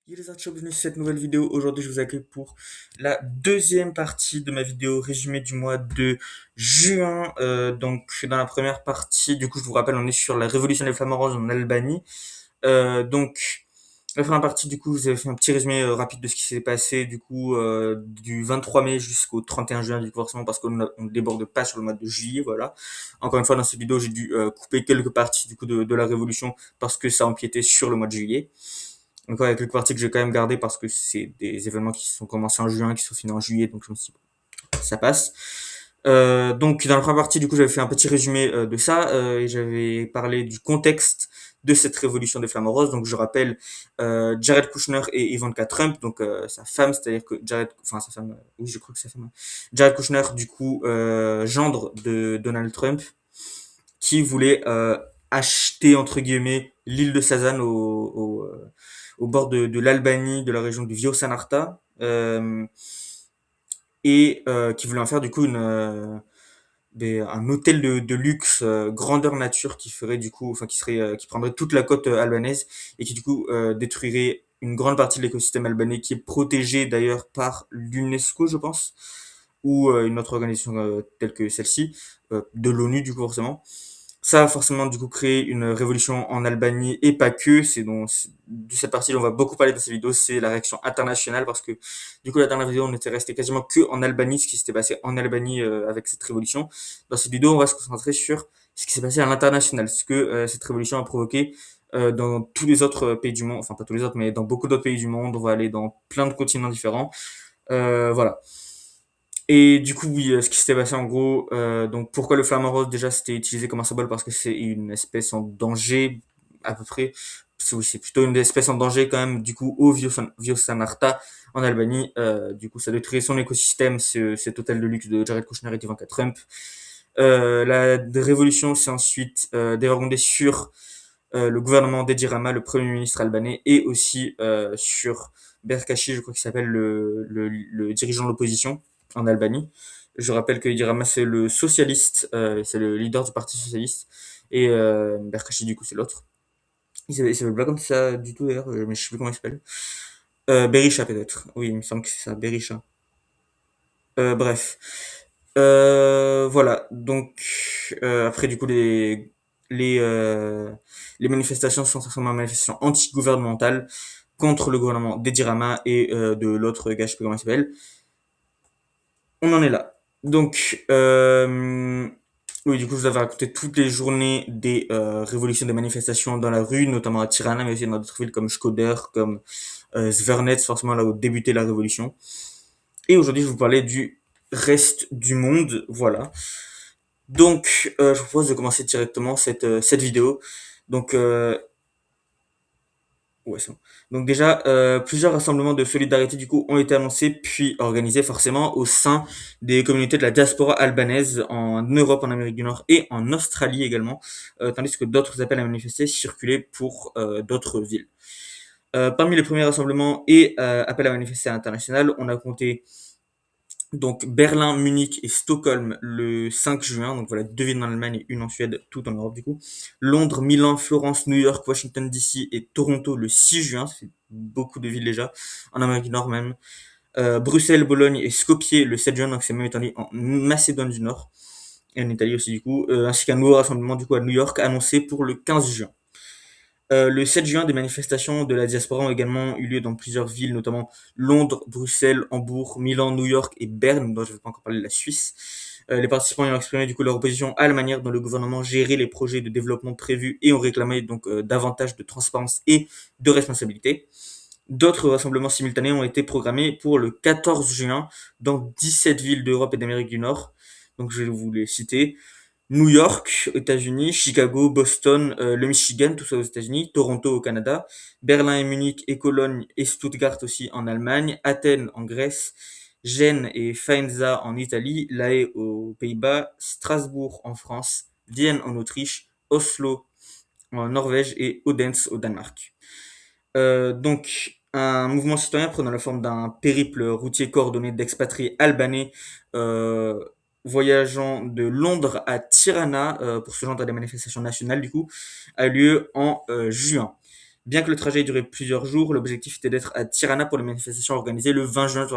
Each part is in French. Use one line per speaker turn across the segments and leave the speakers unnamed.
Yo les archers, bienvenue sur cette nouvelle vidéo. Aujourd'hui, je vous accueille pour la deuxième partie de ma vidéo résumé du mois de juin. Donc, dans la première partie, du coup, je vous rappelle, on est sur la révolution des flamants roses en Albanie. Donc, la première partie, du coup, vous avez fait un petit résumé rapide de ce qui s'est passé, du coup, du 23 mai jusqu'au 31 juin, du coup, forcément, parce on ne déborde pas sur le mois de juillet, voilà. Encore une fois, dans cette vidéo, j'ai dû couper quelques parties, du coup, de la révolution parce que ça empiétait sur le mois de juillet. Encore, il y a quelques parties que j'ai quand même gardées parce que c'est des événements qui sont commencés en juin, qui sont finis en juillet, donc je me suis dit, ça passe. Donc, dans la première partie, du coup, j'avais fait un petit résumé de ça et j'avais parlé du contexte de cette révolution des flamants roses. Donc, je rappelle Jared Kushner et Ivanka Trump, donc sa femme, c'est-à-dire que enfin sa femme, oui, je crois que c'est sa femme. Jared Kushner, du coup, gendre de Donald Trump, qui voulait acheter entre guillemets l'île de Sazan au bord de l'Albanie, de la région du Vio-Sanarta, et qui voulait en faire du coup un hôtel de luxe grandeur nature qui ferait du coup, enfin qui serait, qui prendrait toute la côte albanaise et qui du coup détruirait une grande partie de l'écosystème albanais qui est protégé d'ailleurs par l'UNESCO, je pense, ou une autre organisation telle que celle-ci, de l'ONU du coup forcément. Ça a forcément du coup créé une révolution en Albanie et pas que. De cette partie dont on va beaucoup parler dans cette vidéo, c'est la réaction internationale parce que du coup la dernière vidéo on était resté quasiment que en Albanie, ce qui s'était passé en Albanie avec cette révolution. Dans cette vidéo on va se concentrer sur ce qui s'est passé à l'international, ce que cette révolution a provoqué dans tous les autres pays du monde, enfin pas tous les autres, mais dans beaucoup d'autres pays du monde. On va aller dans plein de continents différents. Voilà. Et du coup, oui, ce qui s'était passé en gros, donc pourquoi le flamant rose déjà c'était utilisé comme un symbole parce que c'est une espèce en danger à peu près. Oui, c'est plutôt une espèce en danger quand même. Du coup, au Vio-Sanarta en Albanie, du coup, ça détruit son écosystème, cet hôtel de luxe de Jared Kushner et d'Ivanka Trump. La révolution s'est ensuite dévergondée sur le gouvernement d'Edi Rama, le premier ministre albanais, et aussi sur Berkashi, je crois qu'il s'appelle le dirigeant de l'opposition en Albanie. Je rappelle que Edi Rama, c'est le socialiste, c'est le leader du parti socialiste, et Berkashi, du coup, c'est l'autre. Il s'appelle pas comme ça du tout d'ailleurs, mais je sais plus comment il s'appelle. Berisha peut-être. Oui, il me semble que c'est ça, Berisha. Bref. Voilà. Donc après du coup les euh, les manifestations sont essentiellement des manifestations anti-gouvernementales contre le gouvernement d'Edi Rama et de l'autre gars, je sais plus comment il s'appelle. On en est là. Donc oui, du coup, je vous avais raconté toutes les journées des révolutions, des manifestations dans la rue, notamment à Tirana, mais aussi dans d'autres villes comme Shkoder, comme Zvernets, forcément là où débutait la révolution. Et aujourd'hui, je vais vous parler du reste du monde. Voilà. Donc, je vous propose de commencer directement cette vidéo. Donc, ouais, c'est bon. Donc déjà, plusieurs rassemblements de solidarité du coup ont été annoncés puis organisés forcément au sein des communautés de la diaspora albanaise en Europe, en Amérique du Nord et en Australie également, tandis que d'autres appels à manifester circulaient pour d'autres villes. Parmi les premiers rassemblements et appels à manifester à l'international, on a compté donc Berlin, Munich et Stockholm le 5 juin, donc voilà, deux villes en Allemagne et une en Suède, tout en Europe du coup. Londres, Milan, Florence, New York, Washington DC et Toronto le 6 juin, ça fait beaucoup de villes déjà, en Amérique du Nord même. Bruxelles, Bologne et Skopje le 7 juin, donc c'est même étendu en Macédoine du Nord, et en Italie aussi du coup, ainsi qu'un nouveau rassemblement du coup à New York annoncé pour le 15 juin. Le 7 juin, des manifestations de la diaspora ont également eu lieu dans plusieurs villes, notamment Londres, Bruxelles, Hambourg, Milan, New York et Berne, dont je ne vais pas encore parler de la Suisse. Les participants ont exprimé du coup leur opposition à la manière dont le gouvernement gérait les projets de développement prévus et ont réclamé donc davantage de transparence et de responsabilité. D'autres rassemblements simultanés ont été programmés pour le 14 juin dans 17 villes d'Europe et d'Amérique du Nord. Donc je vais vous les citer. New York, aux États-Unis, Chicago, Boston, le Michigan, tout ça aux États-Unis, Toronto au Canada, Berlin et Munich et Cologne et Stuttgart aussi en Allemagne, Athènes en Grèce, Gênes et Faenza en Italie, La Haye aux Pays-Bas, Strasbourg en France, Vienne en Autriche, Oslo en Norvège et Odense au Danemark. Donc, un mouvement citoyen prenant la forme d'un périple routier coordonné d'expatriés albanais euh, voyageant de Londres à Tirana pour se joindre à des manifestations nationales, du coup, a lieu en juin. Bien que le trajet ait duré plusieurs jours, l'objectif était d'être à Tirana pour les manifestations organisées le 20 juin.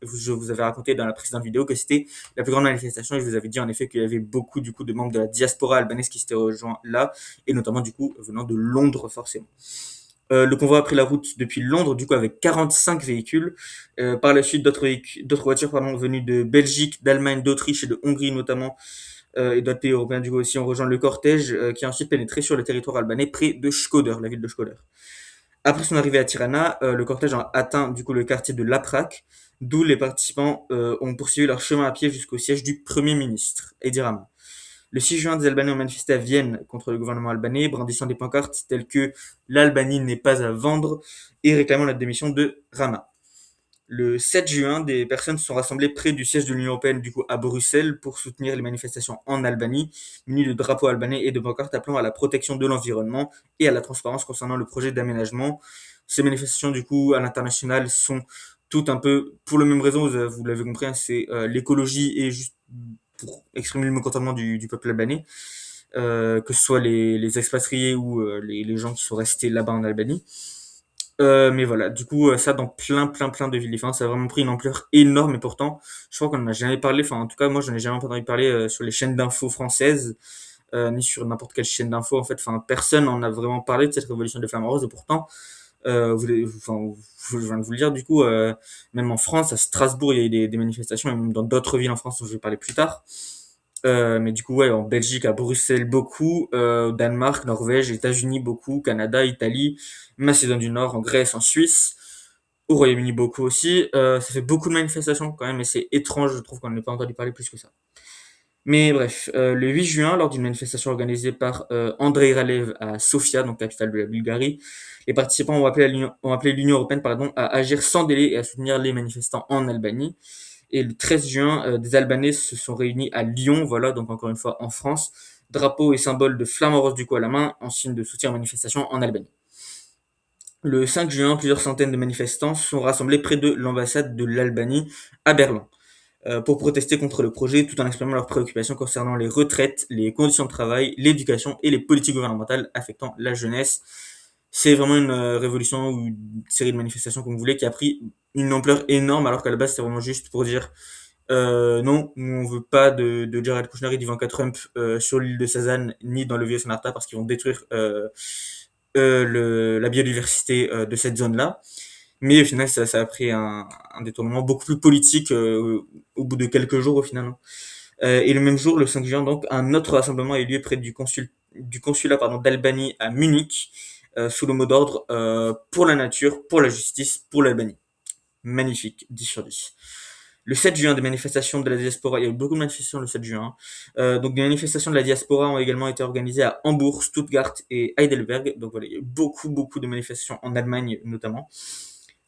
Je vous avais raconté dans la précédente vidéo que c'était la plus grande manifestation et je vous avais dit en effet qu'il y avait beaucoup du coup de membres de la diaspora albanaise qui s'étaient rejoints là et notamment du coup venant de Londres forcément. Le convoi a pris la route depuis Londres, du coup avec 45 véhicules. Par la suite, d'autres voitures venues de Belgique, d'Allemagne, d'Autriche et de Hongrie notamment, et d'autres pays européens du coup aussi ont rejoint le cortège, qui a ensuite pénétré sur le territoire albanais près de Shkodër, la ville de Shkodër. Après son arrivée à Tirana, le cortège a atteint du coup le quartier de Laprak, d'où les participants ont poursuivi leur chemin à pied jusqu'au siège du Premier ministre, Edi Rama. Le 6 juin, des Albanais ont manifesté à Vienne contre le gouvernement albanais, brandissant des pancartes telles que l'Albanie n'est pas à vendre et réclamant la démission de Rama. Le 7 juin, des personnes se sont rassemblées près du siège de l'Union européenne, du coup à Bruxelles, pour soutenir les manifestations en Albanie, munies de drapeaux albanais et de pancartes appelant à la protection de l'environnement et à la transparence concernant le projet d'aménagement. Ces manifestations, du coup, à l'international, sont toutes un peu pour la même raison, vous l'avez compris, hein, c'est l'écologie et juste pour exprimer le mécontentement du peuple albanais, que ce soit les expatriés ou les gens qui sont restés là-bas en Albanie. Mais voilà, du coup, ça dans plein de villes différentes, ça a vraiment pris une ampleur énorme et pourtant, je crois qu'on n'en a jamais parlé, enfin en tout cas moi j'en ai jamais entendu parler sur les chaînes d'infos françaises, ni sur n'importe quelle chaîne d'infos en fait, enfin personne n'en a vraiment parlé de cette révolution des flammes roses et pourtant, je viens de vous le dire du coup, même en France, à Strasbourg il y a eu des manifestations et même dans d'autres villes en France dont je vais parler plus tard. Mais du coup, ouais, en Belgique, à Bruxelles, beaucoup, Danemark, Norvège, États-Unis, beaucoup, Canada, Italie, Macédoine du Nord, en Grèce, en Suisse, au Royaume-Uni, beaucoup aussi. Ça fait beaucoup de manifestations quand même, et c'est étrange, je trouve qu'on n'ait pas entendu parler plus que ça. Mais bref, le 8 juin, lors d'une manifestation organisée par Andrei Ralev à Sofia, donc capitale de la Bulgarie, les participants ont appelé l'Union européenne pardon, à agir sans délai et à soutenir les manifestants en Albanie. Et le 13 juin, des Albanais se sont réunis à Lyon, voilà, donc encore une fois en France, drapeau et symbole de flamant rose du coup à la main, en signe de soutien aux manifestations en Albanie. Le 5 juin, plusieurs centaines de manifestants sont rassemblés près de l'ambassade de l'Albanie à Berlin pour protester contre le projet tout en exprimant leurs préoccupations concernant les retraites, les conditions de travail, l'éducation et les politiques gouvernementales affectant la jeunesse. C'est vraiment une révolution ou une série de manifestations comme vous voulez qui a pris une ampleur énorme alors qu'à la base c'était vraiment juste pour dire non, nous on veut pas de Jared Kushner et d'Ivanka Trump sur l'île de Sazan ni dans le vieux Sanarta parce qu'ils vont détruire la biodiversité de cette zone-là. Mais au final, ça a pris un détournement beaucoup plus politique au bout de quelques jours au final, hein. Et le même jour, le 5 juin, donc, un autre rassemblement a eu lieu près du consulat d'Albanie à Munich, sous le mot d'ordre pour la nature, pour la justice, pour l'Albanie. Magnifique, 10 sur 10. Le 7 juin, des manifestations de la diaspora, il y a eu beaucoup de manifestations le 7 juin, donc des manifestations de la diaspora ont également été organisées à Hambourg, Stuttgart et Heidelberg. Donc voilà, il y a eu beaucoup de manifestations en Allemagne notamment.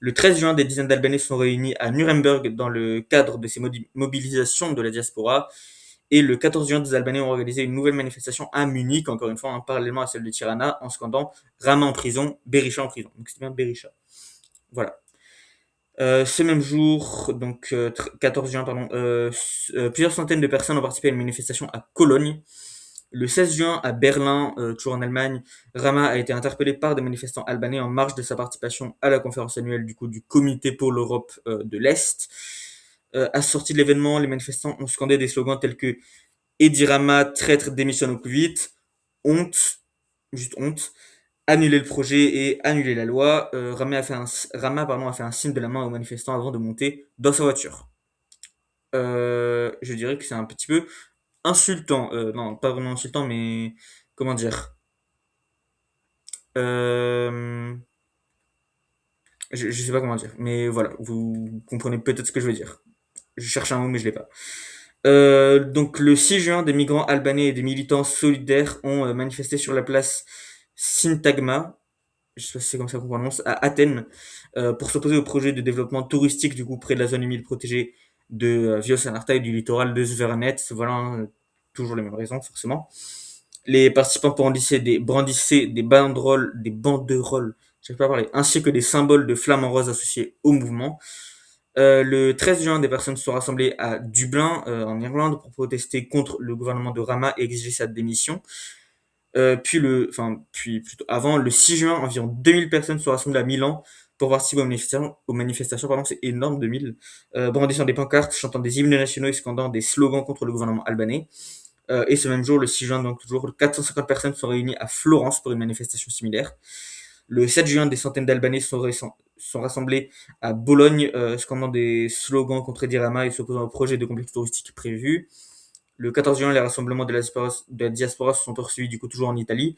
Le 13 juin, des dizaines d'Albanais se sont réunis à Nuremberg dans le cadre de ces mobilisations de la diaspora. Et le 14 juin, des Albanais ont organisé une nouvelle manifestation à Munich, encore une fois, hein, parallèlement à celle de Tirana, en scandant Rama en prison, Berisha en prison. Donc c'est bien Berisha. Voilà. Ce même jour, donc 14 juin, pardon, plusieurs centaines de personnes ont participé à une manifestation à Cologne. Le 16 juin, à Berlin, toujours en Allemagne, Rama a été interpellé par des manifestants albanais en marge de sa participation à la conférence annuelle du coup du Comité pour l'Europe de l'Est. À sa sortie de l'événement, les manifestants ont scandé des slogans tels que Edi Rama, traître, démissionne au plus vite, honte, juste honte, annuler le projet et annuler la loi. Rama a fait un signe de la main aux manifestants avant de monter dans sa voiture. Je dirais que c'est un petit peu insultant. Non, pas vraiment insultant, mais comment dire. Euh, je sais pas comment dire, mais voilà, vous comprenez peut-être ce que je veux dire. Je cherche un mot, mais je l'ai pas. Donc le 6 juin, des migrants albanais et des militants solidaires ont manifesté sur la place Syntagma, je sais pas si c'est comme ça qu'on prononce, à Athènes, pour s'opposer au projet de développement touristique du coup près de la zone humide protégée de Viosanarta et du littoral de Zvernet. Voilà, hein, toujours les mêmes raisons forcément. Les participants brandissaient des banderoles, je sais pas parler, ainsi que des symboles de flammes en rose associés au mouvement. Le 13 juin, des personnes se sont rassemblées à Dublin, en Irlande, pour protester contre le gouvernement de Rama et exiger sa démission. Puis plutôt avant, le 6 juin, environ 2000 personnes sont rassemblées à Milan pour participer aux manifestations, pardon, c'est énorme, 2000, brandissant des pancartes, chantant des hymnes nationaux et scandant des slogans contre le gouvernement albanais. Et ce même jour, le 6 juin, donc toujours, 450 personnes sont réunies à Florence pour une manifestation similaire. Le 7 juin, des centaines d'Albanais sont rassemblés à Bologne, scandant des slogans contre Edirama et s'opposant au projet de complexe touristique prévu. Le 14 juin, les rassemblements de la diaspora se sont poursuivis du coup toujours en Italie.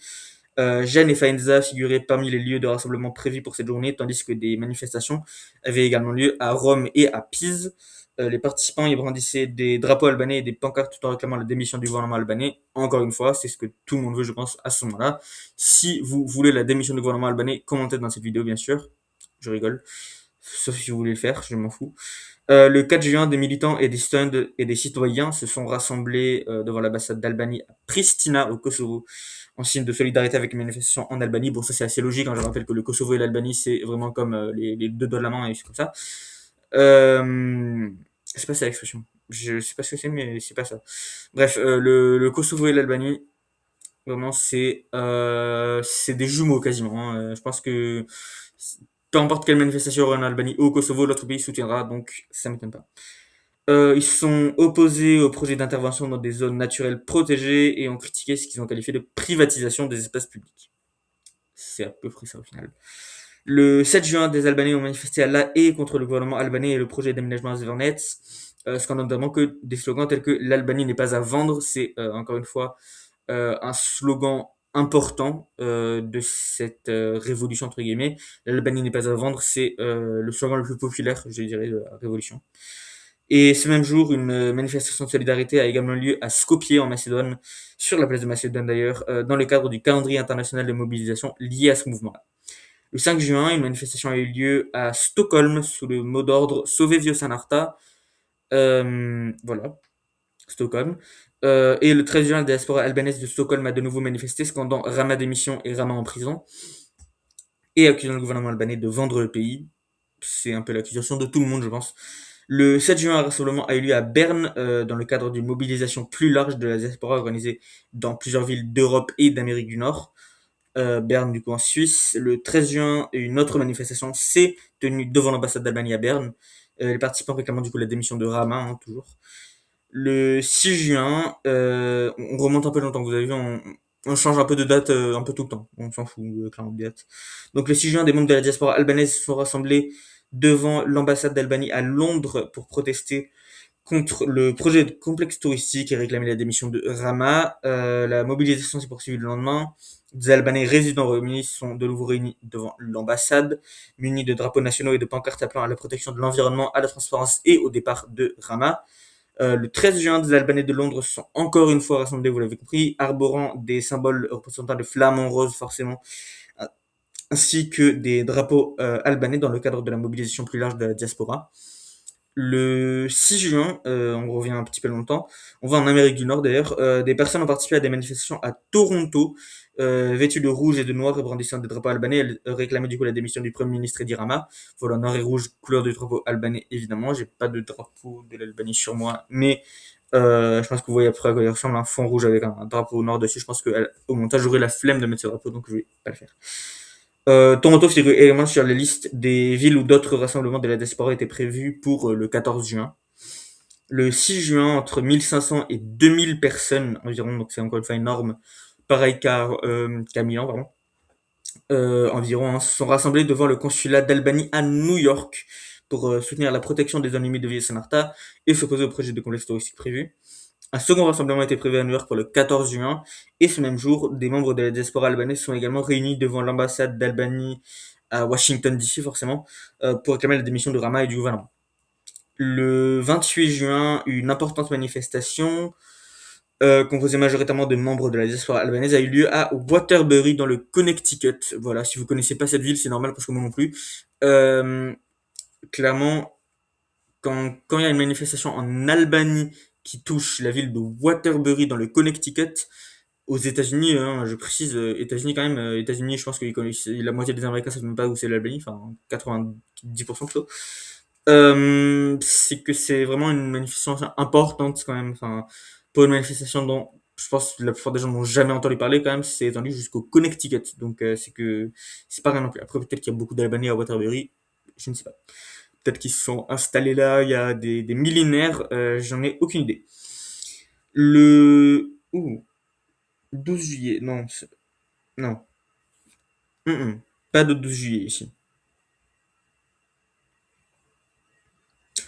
Gênes et Faenza figuraient parmi les lieux de rassemblement prévus pour cette journée, tandis que des manifestations avaient également lieu à Rome et à Pise. Les participants y brandissaient des drapeaux albanais et des pancartes tout en réclamant la démission du gouvernement albanais. Encore une fois, c'est ce que tout le monde veut, je pense, à ce moment-là. Si vous voulez la démission du gouvernement albanais, commentez dans cette vidéo, bien sûr. Je rigole. Sauf si vous voulez le faire, je m'en fous. Le 4 juin, des militants et des citoyens se sont rassemblés devant l'ambassade d'Albanie à Pristina, au Kosovo, en signe de solidarité avec les manifestations en Albanie. Bon, ça c'est assez logique, hein, je rappelle que le Kosovo et l'Albanie, c'est vraiment comme les deux doigts de la main et c'est comme ça. C'est pas ça l'expression. Je sais pas ce que c'est, mais c'est pas ça. Bref, le Kosovo et l'Albanie, vraiment, c'est des jumeaux quasiment, hein. Je pense que peu importe quelle manifestation il y aura en Albanie ou au Kosovo, l'autre pays soutiendra, donc ça m'étonne pas. Ils sont opposés au projet d'intervention dans des zones naturelles protégées et ont critiqué ce qu'ils ont qualifié de privatisation des espaces publics. C'est à peu près ça au final. Le 7 juin, des Albanais ont manifesté à La Haye contre le gouvernement albanais et le projet d'aménagement à Zvernets, scandant notamment que des slogans tels que l'Albanie n'est pas à vendre, c'est encore une fois un slogan important de cette révolution entre guillemets. L'Albanie n'est pas à vendre, c'est le slogan le plus populaire, je dirais, de la révolution. Et ce même jour, une manifestation de solidarité a également lieu à Skopje en Macédoine, sur la place de Macédoine d'ailleurs, dans le cadre du calendrier international de mobilisation lié à ce mouvement-là. Le 5 juin, une manifestation a eu lieu à Stockholm sous le mot d'ordre Sauver Viosanarta. Voilà, Stockholm. Et le 13 juin, la diaspora albanaise de Stockholm a de nouveau manifesté, scandant Rama démission et Rama en prison, et accusant le gouvernement albanais de vendre le pays. C'est un peu l'accusation de tout le monde, je pense. Le 7 juin, un rassemblement a eu lieu à Berne, dans le cadre d'une mobilisation plus large de la diaspora organisée dans plusieurs villes d'Europe et d'Amérique du Nord. Berne, du coup, en Suisse. Le 13 juin, une autre manifestation s'est tenue devant l'ambassade d'Albanie à Berne. Les participants réclamant du coup la démission de Rama, hein, toujours. Le 6 juin, on remonte un peu longtemps, vous avez vu, on change un peu de date un peu tout le temps. On s'en fout clairement de date. Donc le 6 juin, des membres de la diaspora albanaise se sont rassemblés devant l'ambassade d'Albanie à Londres pour protester contre le projet de complexe touristique et réclamer la démission de Rama. La mobilisation s'est poursuivie le lendemain. Des Albanais résidant au Royaume-Uni sont de nouveau réunis devant l'ambassade, munis de drapeaux nationaux et de pancartes appelant à la protection de l'environnement, à la transparence et au départ de Rama. Le 13 juin, des Albanais de Londres se sont encore une fois rassemblés, vous l'avez compris, arborant des symboles représentant les flamants roses forcément, ainsi que des drapeaux albanais dans le cadre de la mobilisation plus large de la diaspora. Le 6 juin, on revient un petit peu longtemps, on va en Amérique du Nord d'ailleurs, des personnes ont participé à des manifestations à Toronto, vêtues de rouge et de noir et brandissant des drapeaux albanais. Elles réclamaient du coup la démission du Premier ministre Edi Rama. Voilà, noir et rouge, couleur du drapeau albanais évidemment. J'ai pas de drapeau de l'Albanie sur moi, mais je pense que vous voyez après à quoi il ressemble, un fond rouge avec un drapeau noir dessus. Je pense qu'au montage, j'aurai la flemme de mettre ce drapeau, donc je vais pas le faire. Toronto figure également sur la liste des villes où d'autres rassemblements de la diaspora étaient prévus pour le 14 juin. Le 6 juin, entre 1500 et 2000 personnes environ, donc c'est encore une fois énorme, pareil qu'à Milan, pardon, environ, hein, se sont rassemblés devant le consulat d'Albanie à New York pour soutenir la protection des zones humides de Via San Marta et s'opposer au projet de complexe touristique prévu. Un second rassemblement était prévu à New York pour le 14 juin, et ce même jour, des membres de la diaspora albanaise sont également réunis devant l'ambassade d'Albanie à Washington DC, forcément, pour réclamer la démission de Rama et du gouvernement. Le 28 juin, une importante manifestation, composée majoritairement de membres de la diaspora albanaise, a eu lieu à Waterbury, dans le Connecticut. Voilà, si vous connaissez pas cette ville, c'est normal parce que moi non plus. Euh, Clairement, quand il y a une manifestation en Albanie qui touche la ville de Waterbury dans le Connecticut, aux États-Unis, hein, je précise, États-Unis quand même, États-Unis, je pense que la moitié des Américains savent même pas où c'est l'Albanie, enfin 90% plutôt. C'est que c'est vraiment une manifestation importante quand même, enfin pour une manifestation dont je pense que la plupart des gens n'ont jamais entendu parler quand même, c'est étendu jusqu'au Connecticut. Donc c'est que c'est pas rien non plus. Après peut-être qu'il y a beaucoup d'Albanais à Waterbury, je ne sais pas. Peut-être qu'ils se sont installés là il y a des millénaires, j'en ai aucune idée. Le 12 juillet, non, non. Pas de 12 juillet ici.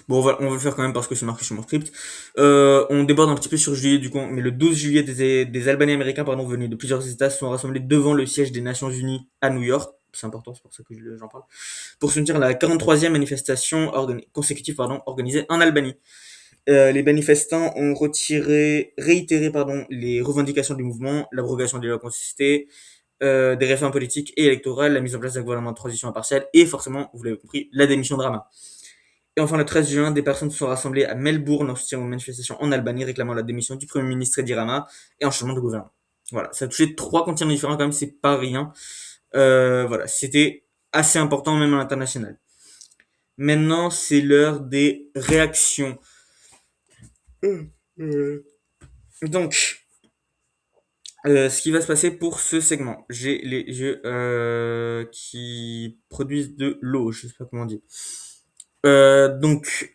Bon, on va le faire quand même parce que c'est marqué sur mon script. On déborde un petit peu sur juillet du coup, mais le 12 juillet, des Albanais américains pardon, venus de plusieurs États se sont rassemblés devant le siège des Nations Unies à New York. C'est important, c'est pour ça que j'en parle. Pour soutenir la 43e manifestation consécutive organisée en Albanie. Les manifestants ont réitéré les revendications du mouvement, l'abrogation des lois contestées, des réformes politiques et électorales, la mise en place d'un gouvernement de transition impartial et forcément, vous l'avez compris, la démission de Rama. Et enfin, le 13 juin, des personnes se sont rassemblées à Melbourne en soutien aux manifestations en Albanie réclamant la démission du Premier ministre Edi Rama et un changement de gouvernement. Voilà, ça a touché 3 continents différents quand même, c'est pas rien. Voilà, c'était assez important même à l'international. Maintenant, c'est l'heure des réactions. Donc, ce qui va se passer pour ce segment, j'ai les jeux qui produisent de l'eau, je sais pas comment on dit. Donc,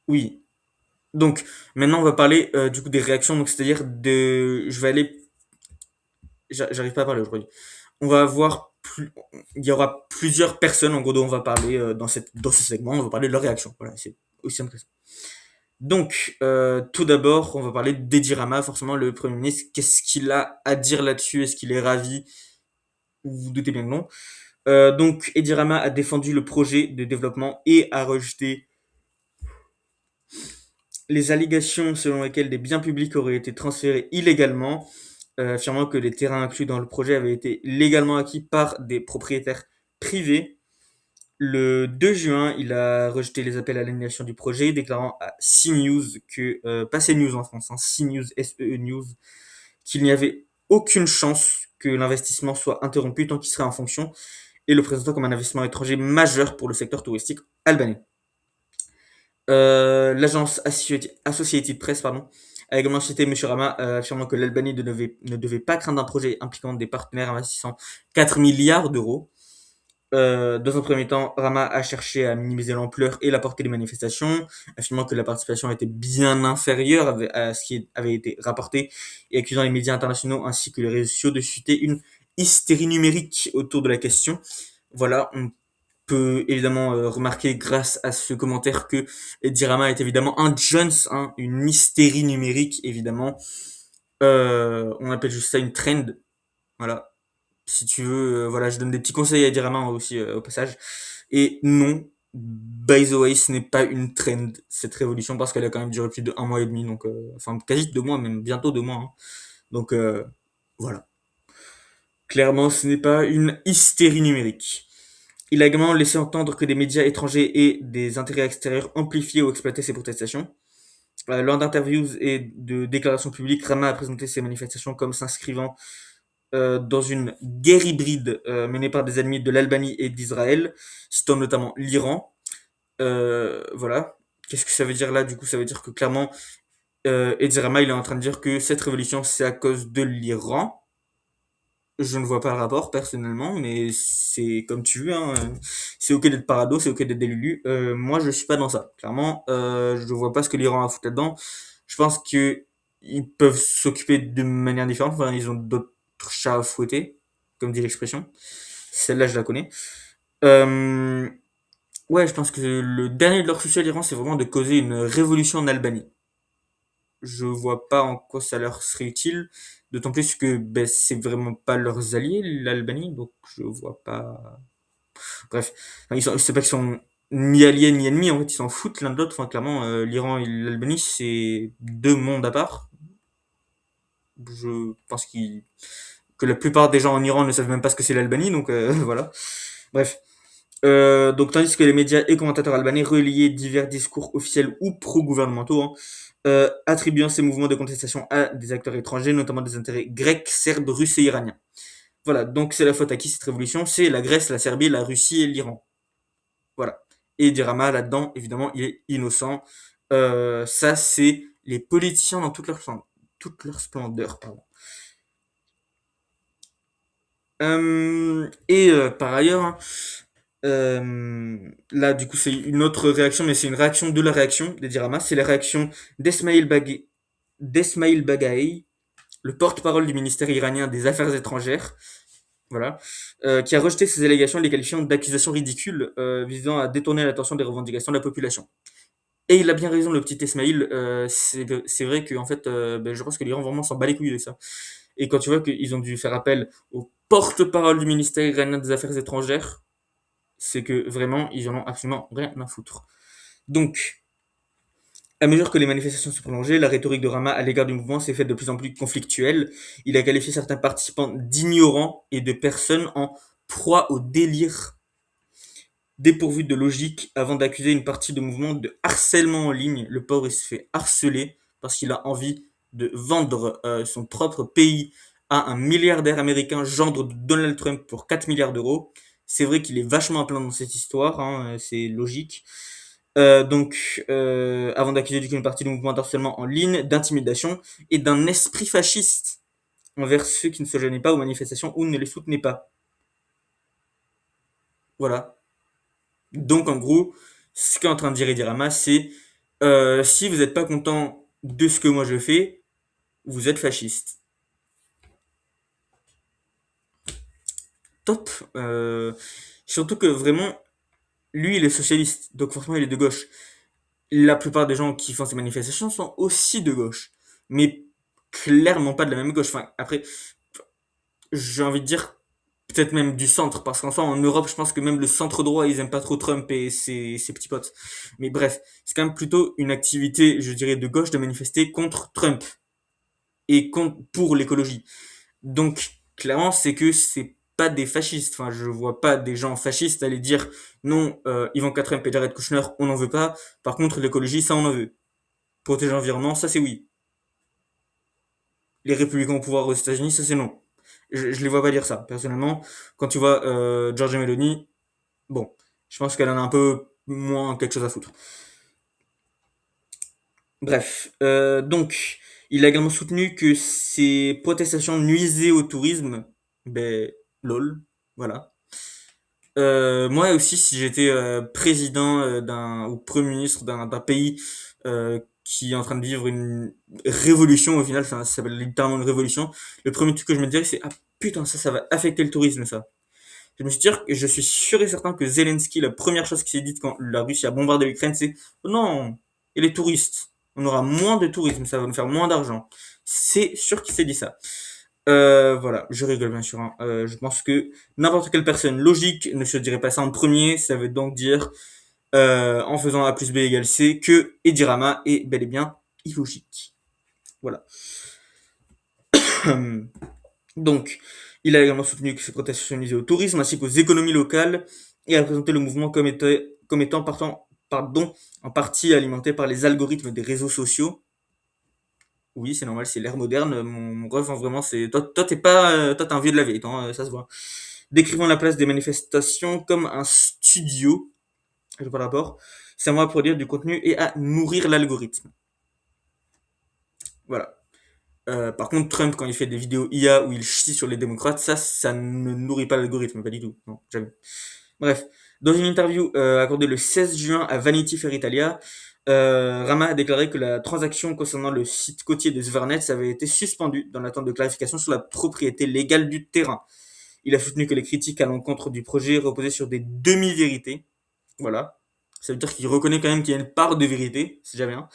oui. Donc, maintenant, on va parler du coup des réactions. Donc, c'est-à-dire je vais aller, j'arrive pas à parler aujourd'hui. On va avoir il y aura plusieurs personnes en gros dont on va parler dans ce segment. On va parler de leurs réactions. Voilà, c'est aussi simple que ça. Donc, tout d'abord, on va parler d'Edi Rama, forcément le Premier ministre. Qu'est-ce qu'il a à dire là-dessus? Est-ce qu'il est ravi? Vous vous doutez bien que non. Donc, Edi Rama a défendu le projet de développement et a rejeté les allégations selon lesquelles des biens publics auraient été transférés illégalement, affirmant que les terrains inclus dans le projet avaient été légalement acquis par des propriétaires privés. Le 2 juin, il a rejeté les appels à l'annulation du projet, déclarant à CNews pas CNews en France, hein, CNews, SEE News, qu'il n'y avait aucune chance que l'investissement soit interrompu tant qu'il serait en fonction, et le présentant comme un investissement étranger majeur pour le secteur touristique albanais. L'agence Associated Press a également cité M. Rama affirmant que l'Albanie ne devait pas craindre un projet impliquant des partenaires investissant 4 milliards d'euros. Dans un premier temps, Rama a cherché à minimiser l'ampleur et la portée des manifestations, affirmant que la participation était bien inférieure à ce qui avait été rapporté et accusant les médias internationaux ainsi que les réseaux sociaux de susciter une hystérie numérique autour de la question. Voilà, on peut évidemment remarquer grâce à ce commentaire que Eddie Rama est évidemment un Jones, hein, une hystérie numérique évidemment. On appelle juste ça une trend. Voilà. Si tu veux, voilà, je donne des petits conseils à Eddie Rama aussi au passage. Et non, by the way, ce n'est pas une trend cette révolution parce qu'elle a quand même duré plus de 1 mois et demi, donc enfin quasi 2 mois, même bientôt 2 mois. Hein. Donc voilà. Clairement, ce n'est pas une hystérie numérique. Il a également laissé entendre que des médias étrangers et des intérêts extérieurs amplifiaient ou exploitaient ces protestations. Lors d'interviews et de déclarations publiques, Rama a présenté ces manifestations comme s'inscrivant dans une guerre hybride menée par des ennemis de l'Albanie et d'Israël, citant notamment l'Iran. Voilà. Qu'est-ce que ça veut dire là? Du coup, ça veut dire que clairement, Edi Rama, il est en train de dire que cette révolution, c'est à cause de l'Iran. Je ne vois pas le rapport personnellement, mais c'est comme tu veux. Hein. C'est ok d'être parado, c'est ok d'être des lulus. Moi, je suis pas dans ça. Clairement, je vois pas ce que l'Iran a à foutre là-dedans. Je pense que ils peuvent s'occuper de manière différente. Enfin, ils ont d'autres chats à fouetter, comme dit l'expression. Celle-là, je la connais. Euh, ouais, je pense que le dernier de leur souci à l'Iran, c'est vraiment de causer une révolution en Albanie. Je vois pas en quoi ça leur serait utile. D'autant plus que ben, c'est vraiment pas leurs alliés, l'Albanie, donc je vois pas. Bref, enfin, c'est pas qu'ils sont ni alliés ni ennemis, en fait, ils s'en foutent l'un de l'autre. Enfin, clairement, l'Iran et l'Albanie, c'est 2 mondes à part. Je pense que la plupart des gens en Iran ne savent même pas ce que c'est l'Albanie, donc voilà. Bref. Donc, tandis que les médias et commentateurs albanais relayaient divers discours officiels ou pro-gouvernementaux, hein, attribuant ces mouvements de contestation à des acteurs étrangers, notamment des intérêts grecs, serbes, russes et iraniens. Voilà, donc c'est la faute à qui cette révolution? C'est la Grèce, la Serbie, la Russie et l'Iran. Voilà. Et Dirama, là-dedans, évidemment, il est innocent. Ça, c'est les politiciens dans toute leur chambre. toute leur splendeur, pardon. Par ailleurs, hein, là, du coup, c'est une autre réaction, mais c'est une réaction de la réaction d'Edir Hamas. C'est la réaction d'Esmail Bagaei, le porte-parole du ministère iranien des Affaires étrangères, voilà, qui a rejeté ces allégations, les qualifiant d'accusations ridicules visant à détourner l'attention des revendications de la population. Et il a bien raison, le petit Esmail. C'est vrai que en fait, je pense que l'Iran vraiment s'en bat les couilles de ça. Et quand tu vois qu'ils ont dû faire appel au porte-parole du ministère iranien des Affaires étrangères, c'est que vraiment, ils en ont absolument rien à foutre. Donc, à mesure que les manifestations se prolongeaient, la rhétorique de Rama à l'égard du mouvement s'est faite de plus en plus conflictuelle. Il a qualifié certains participants d'ignorants et de personnes en proie au délire dépourvu de logique avant d'accuser une partie du mouvement de harcèlement en ligne. Le pauvre, il se fait harceler parce qu'il a envie de vendre son propre pays à un milliardaire américain, gendre de Donald Trump, pour 4 milliards d'euros. C'est vrai qu'il est vachement à plein dans cette histoire, hein, c'est logique. Avant d'accuser une partie du mouvement d'harcèlement en ligne, d'intimidation et d'un esprit fasciste envers ceux qui ne se gênaient pas aux manifestations ou ne les soutenaient pas. Voilà. Donc en gros, ce qu'est en train de dire Edirama, c'est si vous n'êtes pas content de ce que moi je fais, vous êtes fasciste. Top. Surtout que vraiment, lui, il est socialiste, donc forcément, il est de gauche. La plupart des gens qui font ces manifestations sont aussi de gauche, mais clairement pas de la même gauche. Enfin, après, j'ai envie de dire peut-être même du centre, parce qu'en soi, en Europe, je pense que même le centre droit, ils aiment pas trop Trump et ses petits potes. Mais bref, c'est quand même plutôt une activité, je dirais, de gauche de manifester contre Trump et contre, pour l'écologie. Donc, clairement, c'est que c'est pas des fascistes. Enfin, je vois pas des gens fascistes aller dire non, Ivanka Trump et Jared Kushner, on n'en veut pas. Par contre, l'écologie, ça, on en veut. Protéger l'environnement, ça, c'est oui. Les républicains au pouvoir aux États-Unis, ça, c'est non. Je les vois pas dire ça. Personnellement, quand tu vois Georgia Meloni, bon, je pense qu'elle en a un peu moins quelque chose à foutre. Bref, il a également soutenu que ces protestations nuisaient au tourisme. Ben, lol, voilà. Moi aussi, si j'étais président ou premier ministre d'un pays qui est en train de vivre une révolution, au final, ça s'appelle littéralement une révolution, le premier truc que je me dirais, c'est ah putain, ça va affecter le tourisme, ça. Je suis sûr et certain que Zelensky, la première chose qui s'est dite quand la Russie a bombardé l'Ukraine, c'est oh non, et les touristes, on aura moins de tourisme, ça va nous faire moins d'argent. C'est sûr qu'il s'est dit ça. Voilà, je rigole bien sûr, hein. Je pense que n'importe quelle personne logique ne se dirait pas ça en premier. Ça veut donc dire, en faisant A plus B égale C, que Edirama est bel et bien illogique. Voilà. Donc, il a également soutenu que ces protestations nuisaient au tourisme ainsi qu'aux économies locales et a présenté le mouvement comme étant en partie alimenté par les algorithmes des réseaux sociaux. Oui, c'est normal, c'est l'ère moderne. Mon ref, hein, vraiment, c'est toi, t'es pas, toi, t'es un vieux de la vieille, toi, hein, ça se voit. Décrivant la place des manifestations comme un studio, je pas rapport, c'est à moi à produire du contenu et à nourrir l'algorithme. Voilà. Par contre, Trump, quand il fait des vidéos IA où il chie sur les démocrates, ça ne nourrit pas l'algorithme, pas du tout. Non, jamais. Bref, dans une interview accordée le 16 juin à Vanity Fair Italia, Rama a déclaré que la transaction concernant le site côtier de Zvernets avait été suspendue dans l'attente de clarification sur la propriété légale du terrain. Il a soutenu que les critiques à l'encontre du projet reposaient sur des demi-vérités. Voilà. Ça veut dire qu'il reconnaît quand même qu'il y a une part de vérité, c'est déjà bien.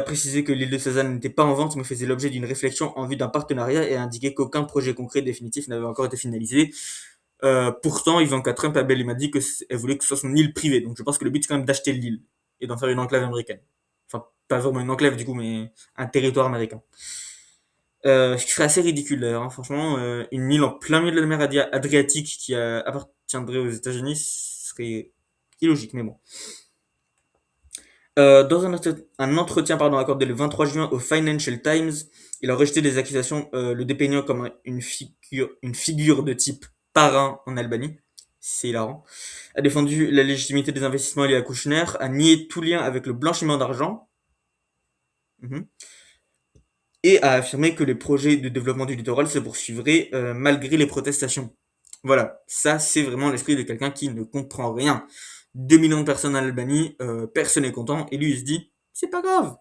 Préciser que l'île de Cézanne n'était pas en vente mais faisait l'objet d'une réflexion en vue d'un partenariat et a indiqué qu'aucun projet concret définitif n'avait encore été finalisé. Pourtant, Ivanka Trump a bel et m'a dit qu'elle voulait que ce soit son île privée. Donc je pense que le but c'est quand même d'acheter l'île et d'en faire une enclave américaine. Enfin, pas vraiment une enclave du coup, mais un territoire américain. Ce qui serait assez ridicule d'ailleurs, hein. Franchement, une île en plein milieu de la mer Adriatique qui appartiendrait aux États-Unis serait illogique, mais bon. Dans un entretien accordé le 23 juin au Financial Times, il a rejeté les accusations le dépeignant comme une figure de type parrain en Albanie. C'est hilarant. A défendu la légitimité des investissements liés à Kouchner, a nié tout lien avec le blanchiment d'argent. Mhm. et a affirmé que les projets de développement du littoral se poursuivraient malgré les protestations. Voilà, ça c'est vraiment l'esprit de quelqu'un qui ne comprend rien. 2 millions de personnes en Albanie, personne n'est content, et lui il se dit, c'est pas grave,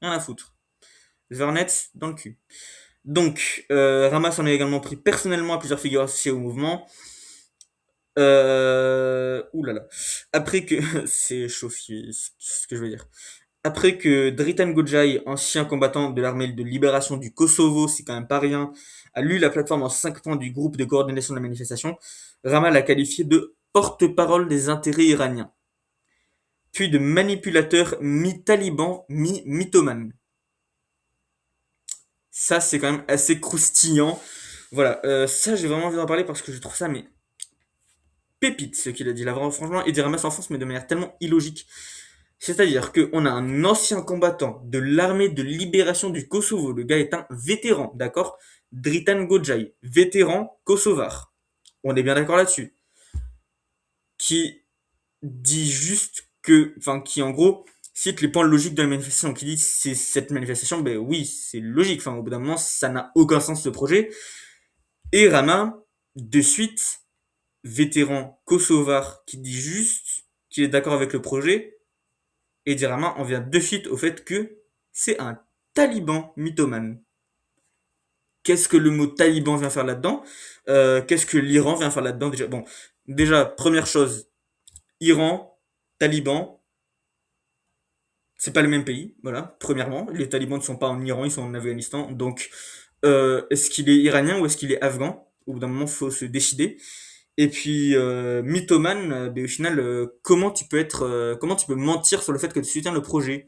rien à foutre. Vernet dans le cul. Donc, Rama s'en est également pris personnellement à plusieurs figures associées au mouvement. Ouh là là. Après que... c'est chaud, ce que je veux dire. Après que Dritan Gojai, ancien combattant de l'armée de libération du Kosovo, c'est quand même pas rien, a lu la plateforme en 5 points du groupe de coordination de la manifestation, Rama l'a qualifié de porte-parole des intérêts iraniens, puis de manipulateur mi-taliban, mi-mythomane. Ça, c'est quand même assez croustillant. Voilà, ça, j'ai vraiment envie d'en parler parce que je trouve ça, mais pépite, ce qu'il a dit là. Franchement, Eddie Rama s'enfonce, mais de manière tellement illogique. C'est-à-dire qu'on a un ancien combattant de l'armée de libération du Kosovo. Le gars est un vétéran, d'accord? Dritan Gojai, vétéran kosovar. On est bien d'accord là-dessus. Qui dit juste que, enfin, qui en gros cite les points logiques de la manifestation. Qui dit c'est cette manifestation, ben oui, c'est logique. Enfin, au bout d'un moment, ça n'a aucun sens ce projet. Et Rama, de suite, vétéran kosovar, qui dit juste qu'il est d'accord avec le projet. Et Dirama en vient de suite au fait que c'est un taliban mythomane. Qu'est-ce que le mot taliban vient faire là-dedans? Qu'est-ce que l'Iran vient faire là-dedans déjà? Bon, déjà, première chose, Iran, taliban, c'est pas le même pays, voilà, premièrement. Les talibans ne sont pas en Iran, ils sont en Afghanistan. Donc, est-ce qu'il est iranien ou est-ce qu'il est afghan? Au bout d'un moment, il faut se décider. Et puis, mythomane, ben, au final, comment tu peux mentir sur le fait que tu soutiens le projet?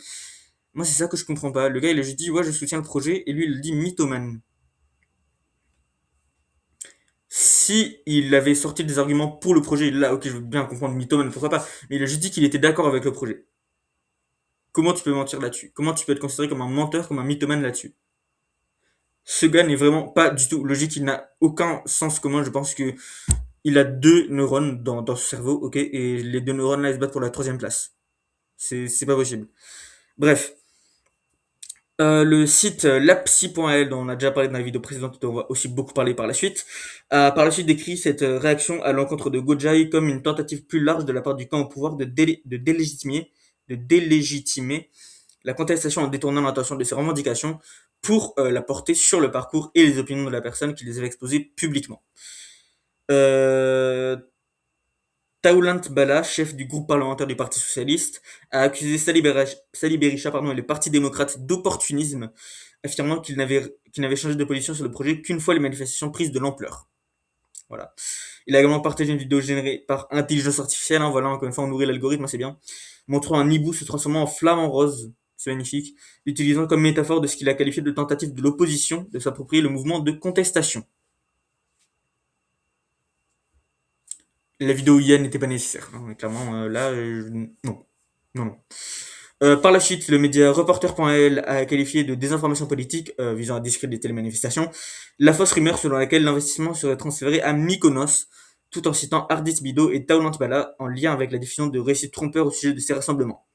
Moi, c'est ça que je comprends pas. Le gars, il a juste dit, ouais, je soutiens le projet, et lui, il dit mythomane. Si il avait sorti des arguments pour le projet, là, ok, je veux bien comprendre mythomane, pourquoi pas, mais il a juste dit qu'il était d'accord avec le projet. Comment tu peux mentir là-dessus? Comment tu peux être considéré comme un menteur, comme un mythomane là-dessus? Ce gars n'est vraiment pas du tout logique, il n'a aucun sens commun, je pense que il a deux neurones dans son cerveau, ok, et les deux neurones là, ils se battent pour la troisième place. C'est pas possible. Bref, le site lapsy.l, dont on a déjà parlé dans la vidéo précédente, dont on va aussi beaucoup parler par la suite, a par la suite décrit cette réaction à l'encontre de Gojai comme une tentative plus large de la part du camp au pouvoir de délégitimer la contestation en détournant l'attention de ses revendications pour la porter sur le parcours et les opinions de la personne qui les avait exposées publiquement. Euh, Taulant Bala, chef du groupe parlementaire du Parti socialiste, a accusé Sali Berisha et le Parti démocrate d'opportunisme, affirmant qu'il n'avait changé de position sur le projet qu'une fois les manifestations prises de l'ampleur. Voilà. Il a également partagé une vidéo générée par intelligence artificielle, hein, voilà, encore une fois on nourrit l'algorithme, c'est bien, montrant un hibou se transformant en flamme en rose, c'est magnifique, l'utilisant comme métaphore de ce qu'il a qualifié de tentative de l'opposition de s'approprier le mouvement de contestation. La vidéo hier n'était pas nécessaire, hein, clairement, là, non. Non, non. Par la suite, le média Reporter.l a qualifié de désinformation politique visant à discréditer les manifestations la fausse rumeur selon laquelle l'investissement serait transféré à Mykonos, tout en citant Ardis Bido et Taulant Bala en lien avec la diffusion de récits trompeurs au sujet de ces rassemblements.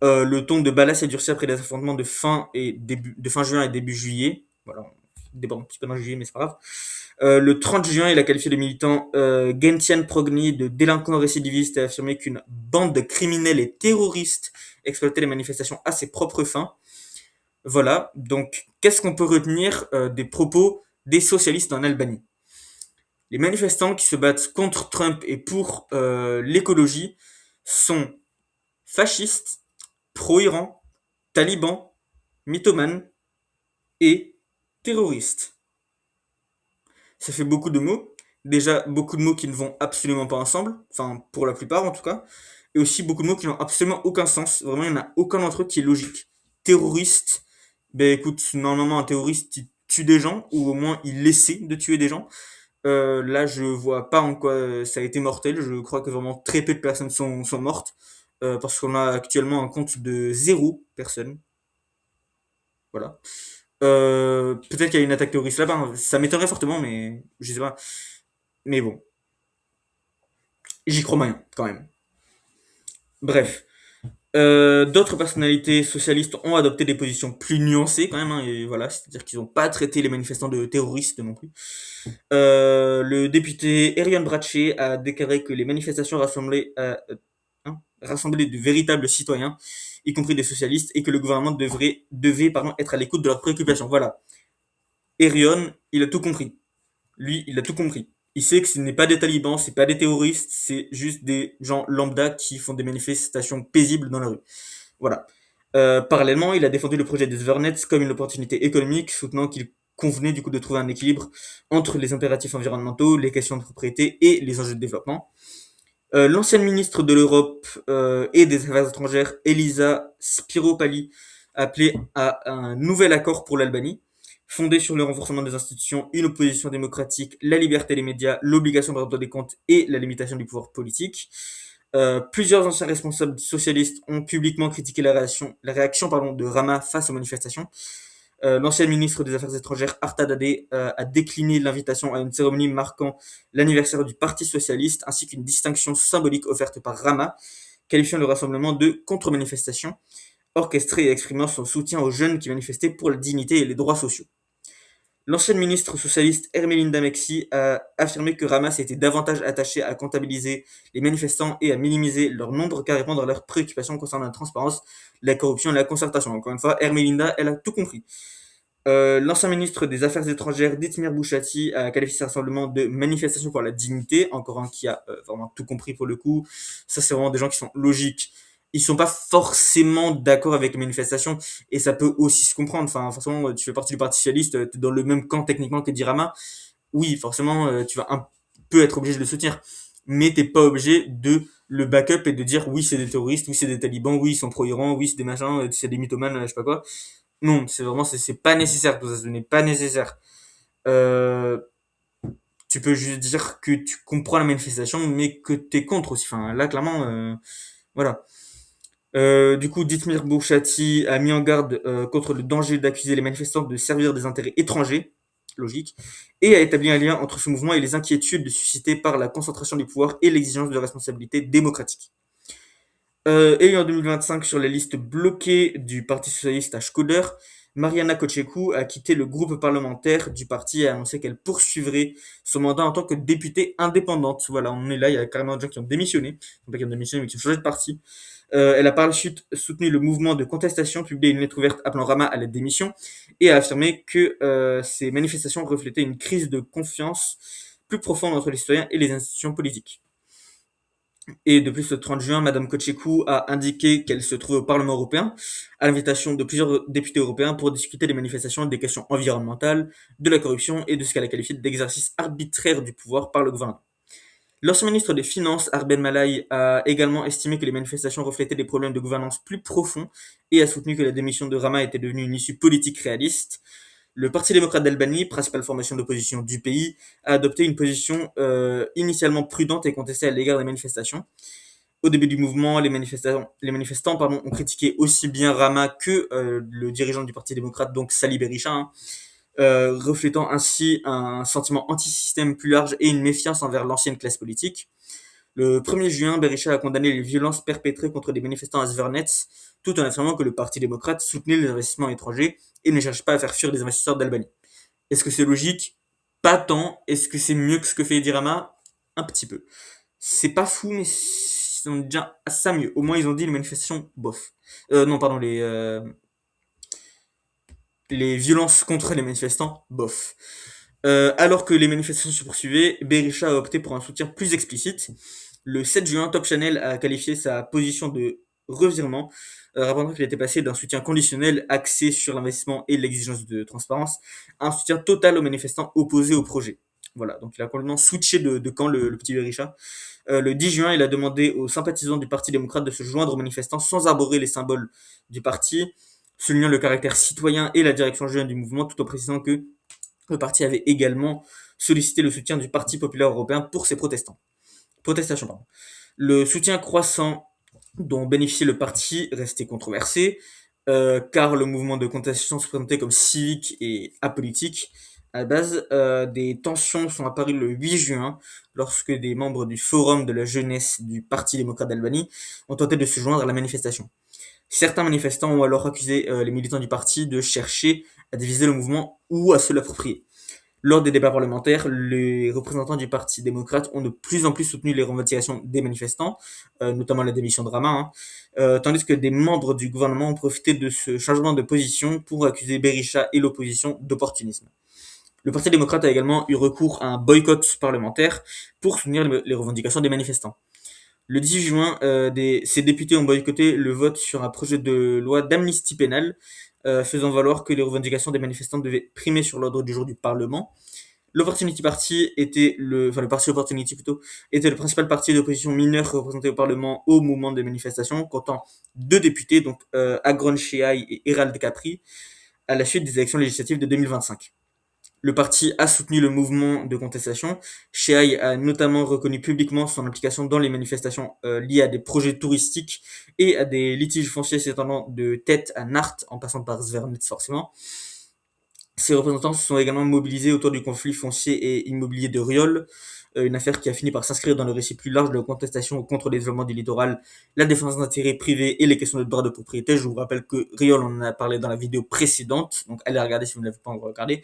Le ton de Bala s'est durci après les affrontements de fin juin et début juillet. Voilà, on déborde un petit peu dans juillet, mais c'est pas grave. Le 30 juin, il a qualifié le militant Gentian Progny de délinquant récidiviste et a affirmé qu'une bande de criminels et terroristes exploitait les manifestations à ses propres fins. Voilà, donc qu'est-ce qu'on peut retenir des propos des socialistes en Albanie? Les manifestants qui se battent contre Trump et pour l'écologie sont fascistes, pro-Iran, talibans, mythomanes et terroristes. Ça fait beaucoup de mots. Déjà, beaucoup de mots qui ne vont absolument pas ensemble, enfin pour la plupart en tout cas, et aussi beaucoup de mots qui n'ont absolument aucun sens. Vraiment, il n'y en a aucun d'entre eux qui est logique. Terroriste, ben écoute, normalement un terroriste il tue des gens, ou au moins il essaie de tuer des gens. Là, je vois pas en quoi ça a été mortel. Je crois que vraiment très peu de personnes sont mortes, parce qu'on a actuellement un compte de zéro personne. Voilà. Peut-être qu'il y a une attaque terroriste là-bas, hein. Ça m'étonnerait fortement, mais je sais pas. Mais bon, j'y crois moyen, quand même. Bref. D'autres personnalités socialistes ont adopté des positions plus nuancées quand même, hein, et voilà, c'est-à-dire qu'ils n'ont pas traité les manifestants de terroristes non plus. Le député Erion Braché a déclaré que les manifestations rassemblaient de véritables citoyens, y compris des socialistes, et que le gouvernement devait être à l'écoute de leurs préoccupations. Voilà. Erion, il a tout compris. Lui, il a tout compris. Il sait que ce n'est pas des talibans, c'est pas des terroristes, c'est juste des gens lambda qui font des manifestations paisibles dans la rue. Voilà. Parallèlement, il a défendu le projet des Svernets comme une opportunité économique, soutenant qu'il convenait du coup de trouver un équilibre entre les impératifs environnementaux, les questions de propriété et les enjeux de développement. L'ancienne ministre de l'Europe et des Affaires étrangères, Elisa Spiropali, a appelé à un nouvel accord pour l'Albanie, fondé sur le renforcement des institutions, une opposition démocratique, la liberté des médias, l'obligation de rendre des comptes et la limitation du pouvoir politique. Plusieurs anciens responsables socialistes ont publiquement critiqué la réaction de Rama face aux manifestations. L'ancien ministre des Affaires étrangères, Arta Dade, a décliné l'invitation à une cérémonie marquant l'anniversaire du Parti socialiste, ainsi qu'une distinction symbolique offerte par Rama, qualifiant le rassemblement de contre-manifestation, orchestré et exprimant son soutien aux jeunes qui manifestaient pour la dignité et les droits sociaux. L'ancienne ministre socialiste Ermelinda Mexi a affirmé que Rama s'était davantage attaché à comptabiliser les manifestants et à minimiser leur nombre qu'à répondre à leurs préoccupations concernant la transparence, la corruption et la concertation. Encore une fois, Ermelinda, elle a tout compris. L'ancien ministre des Affaires étrangères, Ditmir Bouchati, a qualifié ce rassemblement de manifestation pour la dignité. Encore un qui a vraiment tout compris pour le coup. Ça, c'est vraiment des gens qui sont logiques. Ils sont pas forcément d'accord avec les manifestations et ça peut aussi se comprendre. Enfin, forcément, tu fais partie du Parti socialiste, tu es dans le même camp techniquement que Dirama. Oui, forcément, tu vas un peu être obligé de le soutenir, mais t'es pas obligé de le backup et de dire oui, c'est des terroristes, oui, c'est des talibans, oui, ils sont pro-Iran, oui, c'est des machins, c'est des mythomanes, je sais pas quoi. Non, c'est vraiment, c'est pas nécessaire, tout ça, ce n'est pas nécessaire. Euh, Tu peux juste dire que tu comprends la manifestation, mais que t'es contre aussi. Enfin, là, clairement, voilà. Du coup, Dithmir Bouchati a mis en garde contre le danger d'accuser les manifestants de servir des intérêts étrangers, logique, et a établi un lien entre ce mouvement et les inquiétudes suscitées par la concentration du pouvoir et l'exigence de responsabilité démocratique. Élu en 2025 sur la liste bloquée du Parti socialiste à Shkoder, Mariana Kochekou a quitté le groupe parlementaire du parti et a annoncé qu'elle poursuivrait son mandat en tant que députée indépendante. Voilà, on est là, il y a carrément des gens qui ont démissionné, non pas qui ont démissionné, mais qui ont changé de parti. Elle a par la suite soutenu le mouvement de contestation, publié une lettre ouverte appelant Rama à la démission et a affirmé que ces manifestations reflétaient une crise de confiance plus profonde entre les citoyens et les institutions politiques. Et de plus, le 30 juin, Madame Kochekou a indiqué qu'elle se trouvait au Parlement européen, à l'invitation de plusieurs députés européens pour discuter des manifestations, des questions environnementales, de la corruption et de ce qu'elle a qualifié d'exercice arbitraire du pouvoir par le gouvernement. L'ancien ministre des Finances, Arben Malai, a également estimé que les manifestations reflétaient des problèmes de gouvernance plus profonds et a soutenu que la démission de Rama était devenue une issue politique réaliste. Le Parti démocrate d'Albanie, principale formation d'opposition du pays, a adopté une position initialement prudente et contestée à l'égard des manifestations. Au début du mouvement, les manifestants ont critiqué aussi bien Rama que le dirigeant du Parti démocrate, donc Sali Berisha, hein, reflétant ainsi un sentiment anti-système plus large et une méfiance envers l'ancienne classe politique. Le 1er juin, Berisha a condamné les violences perpétrées contre des manifestants à Zvernets, tout en affirmant que le Parti démocrate soutenait les investissements étrangers et ne cherche pas à faire fuir les investisseurs d'Albanie. Est-ce que c'est logique? Pas tant. Est-ce que c'est mieux que ce que fait Edirama? Un petit peu. C'est pas fou, mais ils ont déjà ça mieux. Au moins, ils ont dit les manifestations, bof. Non, pardon, les violences contre les manifestants, bof. Alors que les manifestations se poursuivaient, Berisha a opté pour un soutien plus explicite. Le 7 juin, Top Channel a qualifié sa position de revirement, rappelant qu'il était passé d'un soutien conditionnel axé sur l'investissement et l'exigence de transparence à un soutien total aux manifestants opposés au projet. Voilà, donc il a complètement switché de camp, le petit Berisha. Le 10 juin, il a demandé aux sympathisants du Parti démocrate de se joindre aux manifestants sans arborer les symboles du parti, soulignant le caractère citoyen et la direction jeune du mouvement, tout en précisant que le parti avait également sollicité le soutien du Parti populaire européen pour ses protestations. Pardon. Le soutien croissant dont bénéficiait le parti restait controversé, car le mouvement de contestation se présentait comme civique et apolitique. À la base, des tensions sont apparues le 8 juin, lorsque des membres du Forum de la jeunesse du Parti démocrate d'Albanie ont tenté de se joindre à la manifestation. Certains manifestants ont alors accusé les militants du parti de chercher à diviser le mouvement ou à se l'approprier. Lors des débats parlementaires, les représentants du Parti démocrate ont de plus en plus soutenu les revendications des manifestants, notamment la démission de Rama, hein, tandis que des membres du gouvernement ont profité de ce changement de position pour accuser Berisha et l'opposition d'opportunisme. Le Parti démocrate a également eu recours à un boycott parlementaire pour soutenir les revendications des manifestants. Le 10 juin, ces députés ont boycotté le vote sur un projet de loi d'amnistie pénale, faisant valoir que les revendications des manifestants devaient primer sur l'ordre du jour du Parlement. L'Opportunity Party le parti Opportunity plutôt, était le principal parti d'opposition mineur représenté au Parlement au moment des manifestations, comptant deux députés, donc Agron Shehai et Herald Capri, à la suite des élections législatives de 2025. Le parti a soutenu le mouvement de contestation. Shehai a notamment reconnu publiquement son implication dans les manifestations liées à des projets touristiques et à des litiges fonciers s'étendant de Tet à Nart, en passant par Zvernitz forcément. Ses représentants se sont également mobilisés autour du conflit foncier et immobilier de Riol, une affaire qui a fini par s'inscrire dans le récit plus large de la contestation contre le développement du littoral, la défense d'intérêts privés et les questions de droit de propriété. Je vous rappelle que Riol, on en a parlé dans la vidéo précédente, donc allez regarder si vous ne l'avez pas encore regardé.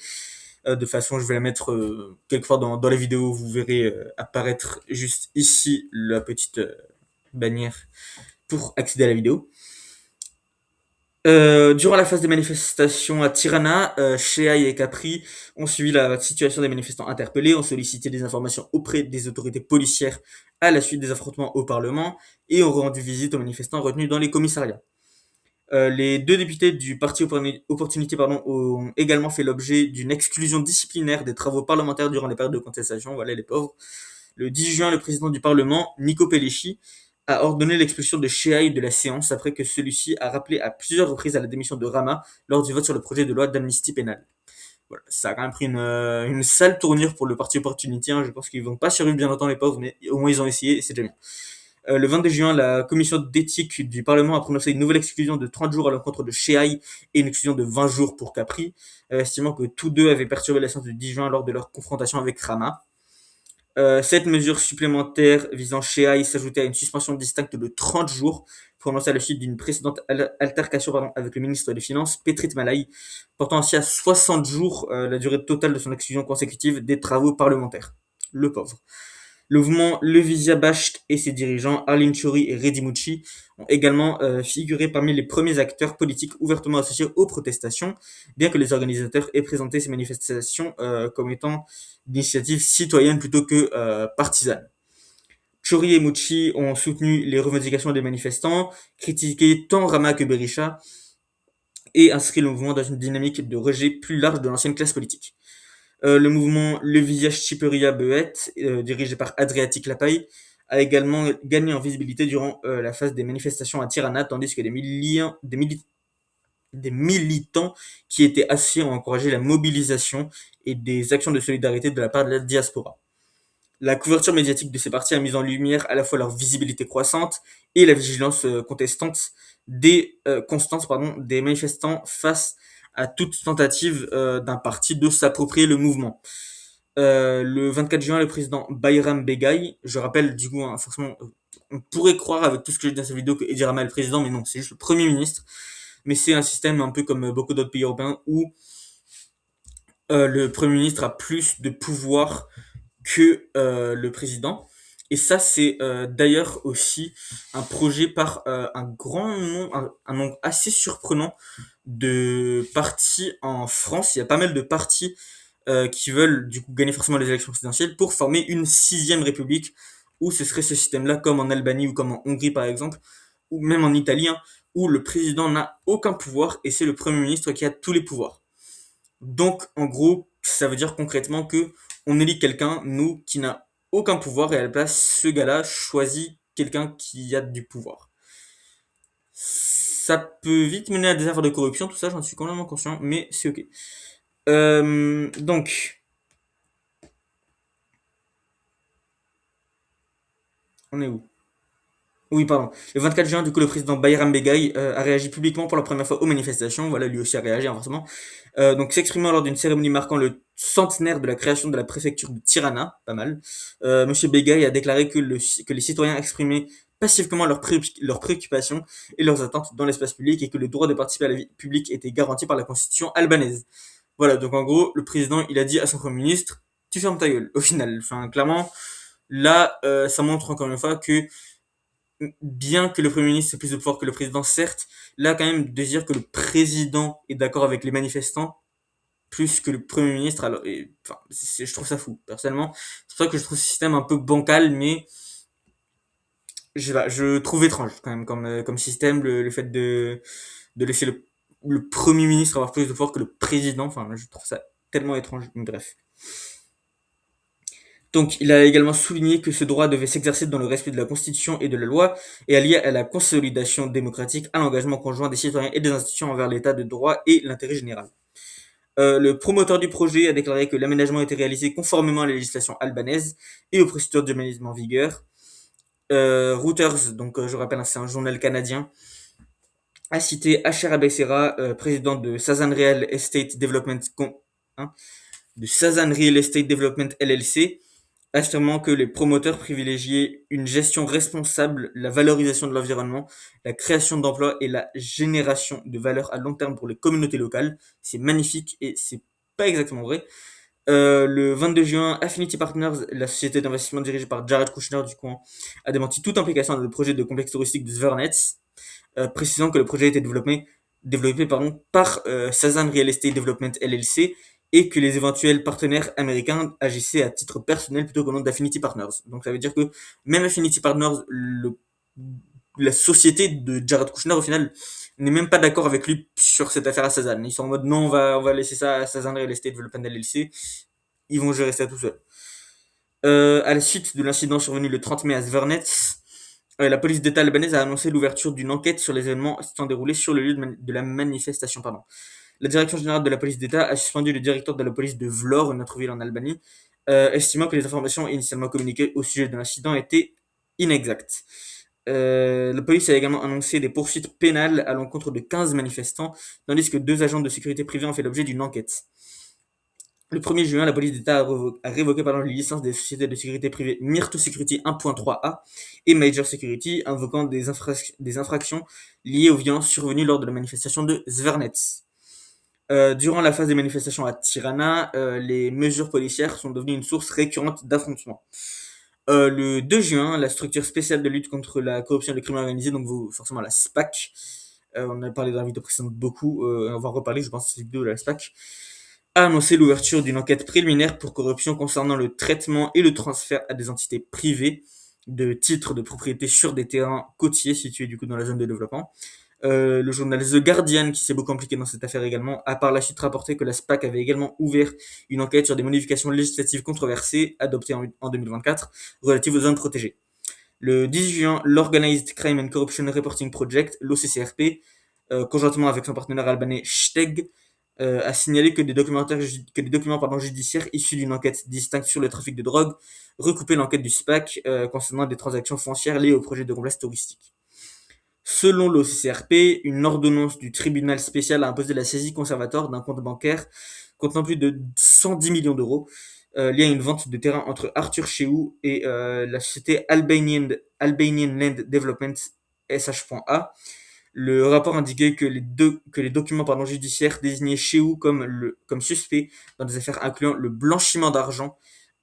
De toute façon, je vais la mettre quelque part dans la vidéo, vous verrez apparaître juste ici la petite bannière pour accéder à la vidéo. Durant la phase des manifestations à Tirana, Shehai et Capri ont suivi la situation des manifestants interpellés, ont sollicité des informations auprès des autorités policières à la suite des affrontements au Parlement et ont rendu visite aux manifestants retenus dans les commissariats. Les deux députés du parti Opportunité ont également fait l'objet d'une exclusion disciplinaire des travaux parlementaires durant les périodes de contestation, voilà les pauvres. Le 10 juin, le président du Parlement, Nico Pellecci, a ordonné l'expulsion de Shehai de la séance après que celui-ci a rappelé à plusieurs reprises à la démission de Rama lors du vote sur le projet de loi d'amnistie pénale. Voilà, ça a quand même pris une sale tournure pour le parti Opportunité, hein. Je pense qu'ils vont pas survivre bien longtemps les pauvres, mais au moins ils ont essayé et c'est déjà bien. Le 22 juin, la commission d'éthique du Parlement a prononcé une nouvelle exclusion de 30 jours à l'encontre de Shehai et une exclusion de 20 jours pour Capri, estimant que tous deux avaient perturbé la séance du 10 juin lors de leur confrontation avec Rama. Cette mesure supplémentaire visant Shehai s'ajoutait à une suspension distincte de 30 jours prononcée à la suite d'une précédente altercation avec le ministre des Finances, Petrit Malai, portant ainsi à 60 jours la durée totale de son exclusion consécutive des travaux parlementaires. Le pauvre. Le mouvement Levizia Basht et ses dirigeants, Arlene Chori et Reddy Mucci, ont également figuré parmi les premiers acteurs politiques ouvertement associés aux protestations, bien que les organisateurs aient présenté ces manifestations comme étant d'initiatives citoyennes plutôt que partisanes. Chori et Mucci ont soutenu les revendications des manifestants, critiqué tant Rama que Berisha, et inscrit le mouvement dans une dynamique de rejet plus large de l'ancienne classe politique. Le mouvement Levizia Shqiperia Behet, dirigé par Adriatic Lapaille, a également gagné en visibilité durant la phase des manifestations à Tirana, tandis que des militants qui étaient associés ont encouragé la mobilisation et des actions de solidarité de la part de la diaspora. La couverture médiatique de ces partis a mis en lumière à la fois leur visibilité croissante et la vigilance constante des manifestants face à toute tentative d'un parti de s'approprier le mouvement. Le 24 juin, le président Bayram Begay, je rappelle du coup, hein, forcément, on pourrait croire avec tout ce que j'ai dit dans cette vidéo que Edi Rama est le président, mais non, c'est juste le Premier ministre. Mais c'est un système un peu comme beaucoup d'autres pays européens où le Premier ministre a plus de pouvoir que le président. Et ça, c'est d'ailleurs aussi un projet par un grand nombre, un nombre assez surprenant de partis en France. Il y a pas mal de partis qui veulent du coup gagner forcément les élections présidentielles pour former une sixième république où ce serait ce système-là comme en Albanie ou comme en Hongrie par exemple, ou même en Italie, hein, où le président n'a aucun pouvoir et c'est le premier ministre qui a tous les pouvoirs. Donc en gros, ça veut dire concrètement que on élit quelqu'un, nous, qui n'a aucun pouvoir et à la place, ce gars-là choisit quelqu'un qui a du pouvoir. Ça peut vite mener à des affaires de corruption, tout ça, j'en suis complètement conscient, mais c'est ok. Donc, on est où? Oui, pardon. Le 24 juin, du coup, le président Bayram Begay a réagi publiquement pour la première fois aux manifestations. Voilà, lui aussi a réagi, hein, forcément. Donc, s'exprimant lors d'une cérémonie marquant le centenaire de la création de la préfecture de Tirana, pas mal, Monsieur Begay a déclaré que les citoyens exprimaient pacifiquement leurs préoccupations et leurs attentes dans l'espace public et que le droit de participer à la vie publique était garanti par la constitution albanaise. Voilà, donc en gros, le président, il a dit à son premier ministre, tu fermes ta gueule, au final. Enfin, clairement, là, ça montre encore une fois que bien que le Premier ministre ait plus de pouvoir que le président, certes, là, quand même, de dire que le président est d'accord avec les manifestants, plus que le Premier ministre, alors, enfin, je trouve ça fou, personnellement. C'est pour ça que je trouve ce système un peu bancal, mais je trouve étrange, quand même, comme système, le fait de laisser le Premier ministre avoir plus de pouvoir que le président. Enfin, je trouve ça tellement étrange, mais bref. Donc, il a également souligné que ce droit devait s'exercer dans le respect de la Constitution et de la loi et allié à la consolidation démocratique, à l'engagement conjoint des citoyens et des institutions envers l'état de droit et l'intérêt général. Le promoteur du projet a déclaré que l'aménagement était réalisé conformément à la législation albanaise et aux procédures d'urbanisme en vigueur. Reuters, donc je rappelle, c'est un journal canadien, a cité Asher Abessera, président de Sazan Real Estate Development, hein, de Sazan Real Estate Development LLC, affirmant que les promoteurs privilégiaient une gestion responsable, la valorisation de l'environnement, la création d'emplois et la génération de valeur à long terme pour les communautés locales. C'est magnifique et c'est pas exactement vrai. Le 22 juin, Affinity Partners, la société d'investissement dirigée par Jared Kushner du coin, a démenti toute implication dans le projet de complexe touristique de Zvernets, précisant que le projet a été développé par Sazan Real Estate Development LLC et que les éventuels partenaires américains agissaient à titre personnel plutôt qu'au nom d'Affinity Partners. Donc ça veut dire que même Affinity Partners, la société de Jared Kushner au final, n'est même pas d'accord avec lui sur cette affaire à Sazan. Ils sont en mode non, on va laisser ça à Sazan Real Estate Development LLC, ils vont gérer ça tout seuls. À la suite de l'incident survenu le 30 mai à Zvernets, la police d'État albanaise a annoncé l'ouverture d'une enquête sur les événements s'étant déroulés sur le lieu de la manifestation. Pardon. La direction générale de la police d'État a suspendu le directeur de la police de Vlor, une autre ville en Albanie, estimant que les informations initialement communiquées au sujet de l'incident étaient inexactes. La police a également annoncé des poursuites pénales à l'encontre de 15 manifestants, tandis que 2 agents de sécurité privée ont fait l'objet d'une enquête. Le 1er juin, la police d'État a révoqué les licences des sociétés de sécurité privée Myrto Security 1.3a et Major Security, invoquant des infractions liées aux violences survenues lors de la manifestation de Zvernets. Durant la phase des manifestations à Tirana, les mesures policières sont devenues une source récurrente d'affrontements. Le 2 juin, la structure spéciale de lutte contre la corruption et le crime organisé, donc forcément la SPAC, on a parlé dans la vidéo précédente beaucoup, on va en reparler, je pense, de cette vidéo de la SPAC, a annoncé l'ouverture d'une enquête préliminaire pour corruption concernant le traitement et le transfert à des entités privées de titres de propriété sur des terrains côtiers situés du coup dans la zone de développement. Le journal The Guardian, qui s'est beaucoup impliqué dans cette affaire également, a par la suite rapporté que la SPAC avait également ouvert une enquête sur des modifications législatives controversées adoptées en 2024 relatives aux zones protégées. Le 10 juin, l'Organized Crime and Corruption Reporting Project, l'OCCRP, conjointement avec son partenaire albanais SHTEG, a signalé que des documents judiciaires issus d'une enquête distincte sur le trafic de drogue recoupaient l'enquête du SPAC concernant des transactions foncières liées au projet de complexe touristique. Selon l'OCCRP, une ordonnance du tribunal spécial a imposé la saisie conservatoire d'un compte bancaire contenant plus de 110 millions d'euros lié à une vente de terrain entre Arthur Shehu et la société Albanian Land Development SH.A. Le rapport indiquait que les documents judiciaires désignaient Shehu comme suspect dans des affaires incluant le blanchiment d'argent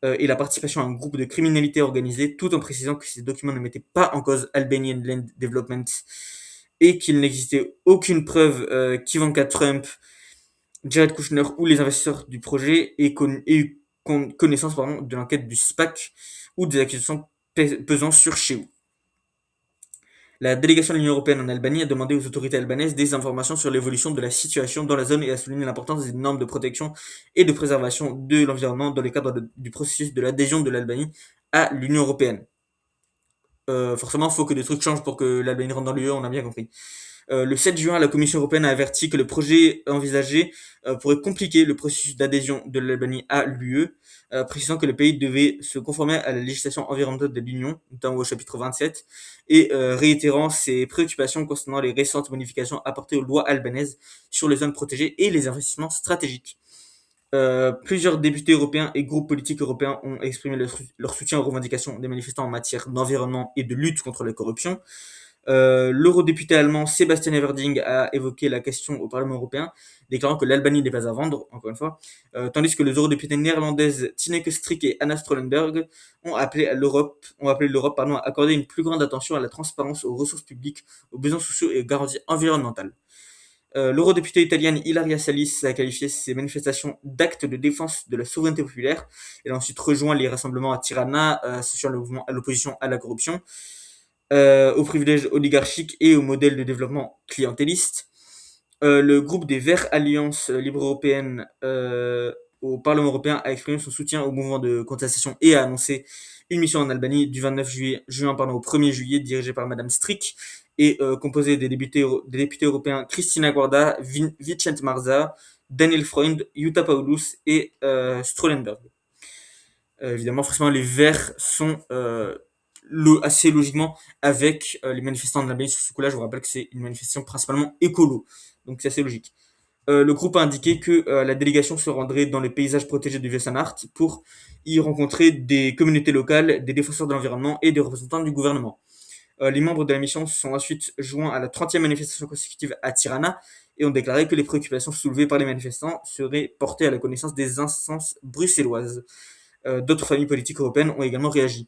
et la participation à un groupe de criminalité organisée, tout en précisant que ces documents ne mettaient pas en cause Albanian Land Development et qu'il n'existait aucune preuve qu'Ivanka Trump, Jared Kushner ou les investisseurs du projet aient eu connaissance de l'enquête du SPAC ou des accusations pesant sur Shehu. La délégation de l'Union européenne en Albanie a demandé aux autorités albanaises des informations sur l'évolution de la situation dans la zone et a souligné l'importance des normes de protection et de préservation de l'environnement dans le cadre du processus de l'adhésion de l'Albanie à l'Union européenne. Forcément, il faut que des trucs changent pour que l'Albanie rentre dans l'UE, on a bien compris. Le 7 juin, la Commission européenne a averti que le projet envisagé pourrait compliquer le processus d'adhésion de l'Albanie à l'UE, précisant que le pays devait se conformer à la législation environnementale de l'Union, notamment au chapitre 27, et réitérant ses préoccupations concernant les récentes modifications apportées aux lois albanaises sur les zones protégées et les investissements stratégiques. Plusieurs députés européens et groupes politiques européens ont exprimé leur soutien aux revendications des manifestants en matière d'environnement et de lutte contre la corruption. L'eurodéputé allemand Sébastien Everding a évoqué la question au Parlement européen, déclarant que l'Albanie n'est pas à vendre, encore une fois, tandis que les eurodéputés néerlandaises Tineke Strik et Anna Strollenberg ont appelé l'Europe à accorder une plus grande attention à la transparence, aux ressources publiques, aux besoins sociaux et aux garanties environnementales. L'eurodéputée italienne Ilaria Salis a qualifié ces manifestations d'actes de défense de la souveraineté populaire. Elle a ensuite rejoint les rassemblements à Tirana, associant le mouvement à l'opposition à la corruption, aux privilèges oligarchiques et au modèle de développement clientéliste. Le groupe des Verts Alliance Libre Européenne au Parlement européen a exprimé son soutien au mouvement de contestation et a annoncé une mission en Albanie du 29 juin au 1er juillet dirigée par Madame Strik et composée des députés européens Christina Guarda, Vicent Marza, Daniel Freund, Jutta Paulus et Strollenberg. Évidemment, forcément, les Verts sont assez logiquement avec les manifestants de l'Albanie sur ce coup-là. Je vous rappelle que c'est une manifestation principalement écolo, donc c'est assez logique. Le groupe a indiqué que la délégation se rendrait dans les paysages protégés du Vieux-Sanart pour y rencontrer des communautés locales, des défenseurs de l'environnement et des représentants du gouvernement. Les membres de la mission se sont ensuite joints à la 30e manifestation consécutive à Tirana et ont déclaré que les préoccupations soulevées par les manifestants seraient portées à la connaissance des instances bruxelloises. D'autres familles politiques européennes ont également réagi.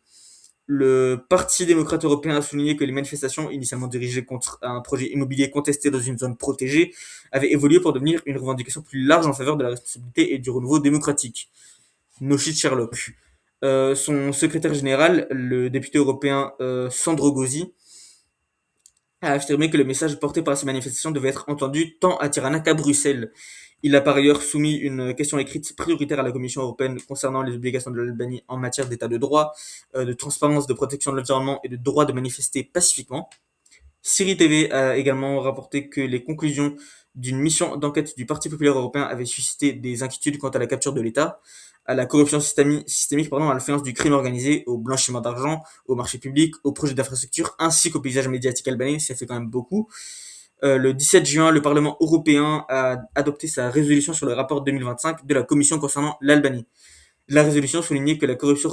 Le Parti démocrate européen a souligné que les manifestations, initialement dirigées contre un projet immobilier contesté dans une zone protégée, avaient évolué pour devenir une revendication plus large en faveur de la responsabilité et du renouveau démocratique. No shit Sherlock. Son secrétaire général, le député européen Sandro Gozzi, a affirmé que le message porté par ces manifestations devait être entendu tant à Tirana qu'à Bruxelles. Il a par ailleurs soumis une question écrite prioritaire à la Commission européenne concernant les obligations de l'Albanie en matière d'état de droit, de transparence, de protection de l'environnement et de droit de manifester pacifiquement. Syrie TV a également rapporté que les conclusions d'une mission d'enquête du Parti populaire européen avaient suscité des inquiétudes quant à la capture de l'État, à la corruption systémique, à l'influence du crime organisé, au blanchiment d'argent, au marché public, aux projets d'infrastructure, ainsi qu'au paysage médiatique albanais. Ça fait quand même beaucoup. Le 17 juin, le Parlement européen a adopté sa résolution sur le rapport 2025 de la Commission concernant l'Albanie. La résolution soulignait que la corruption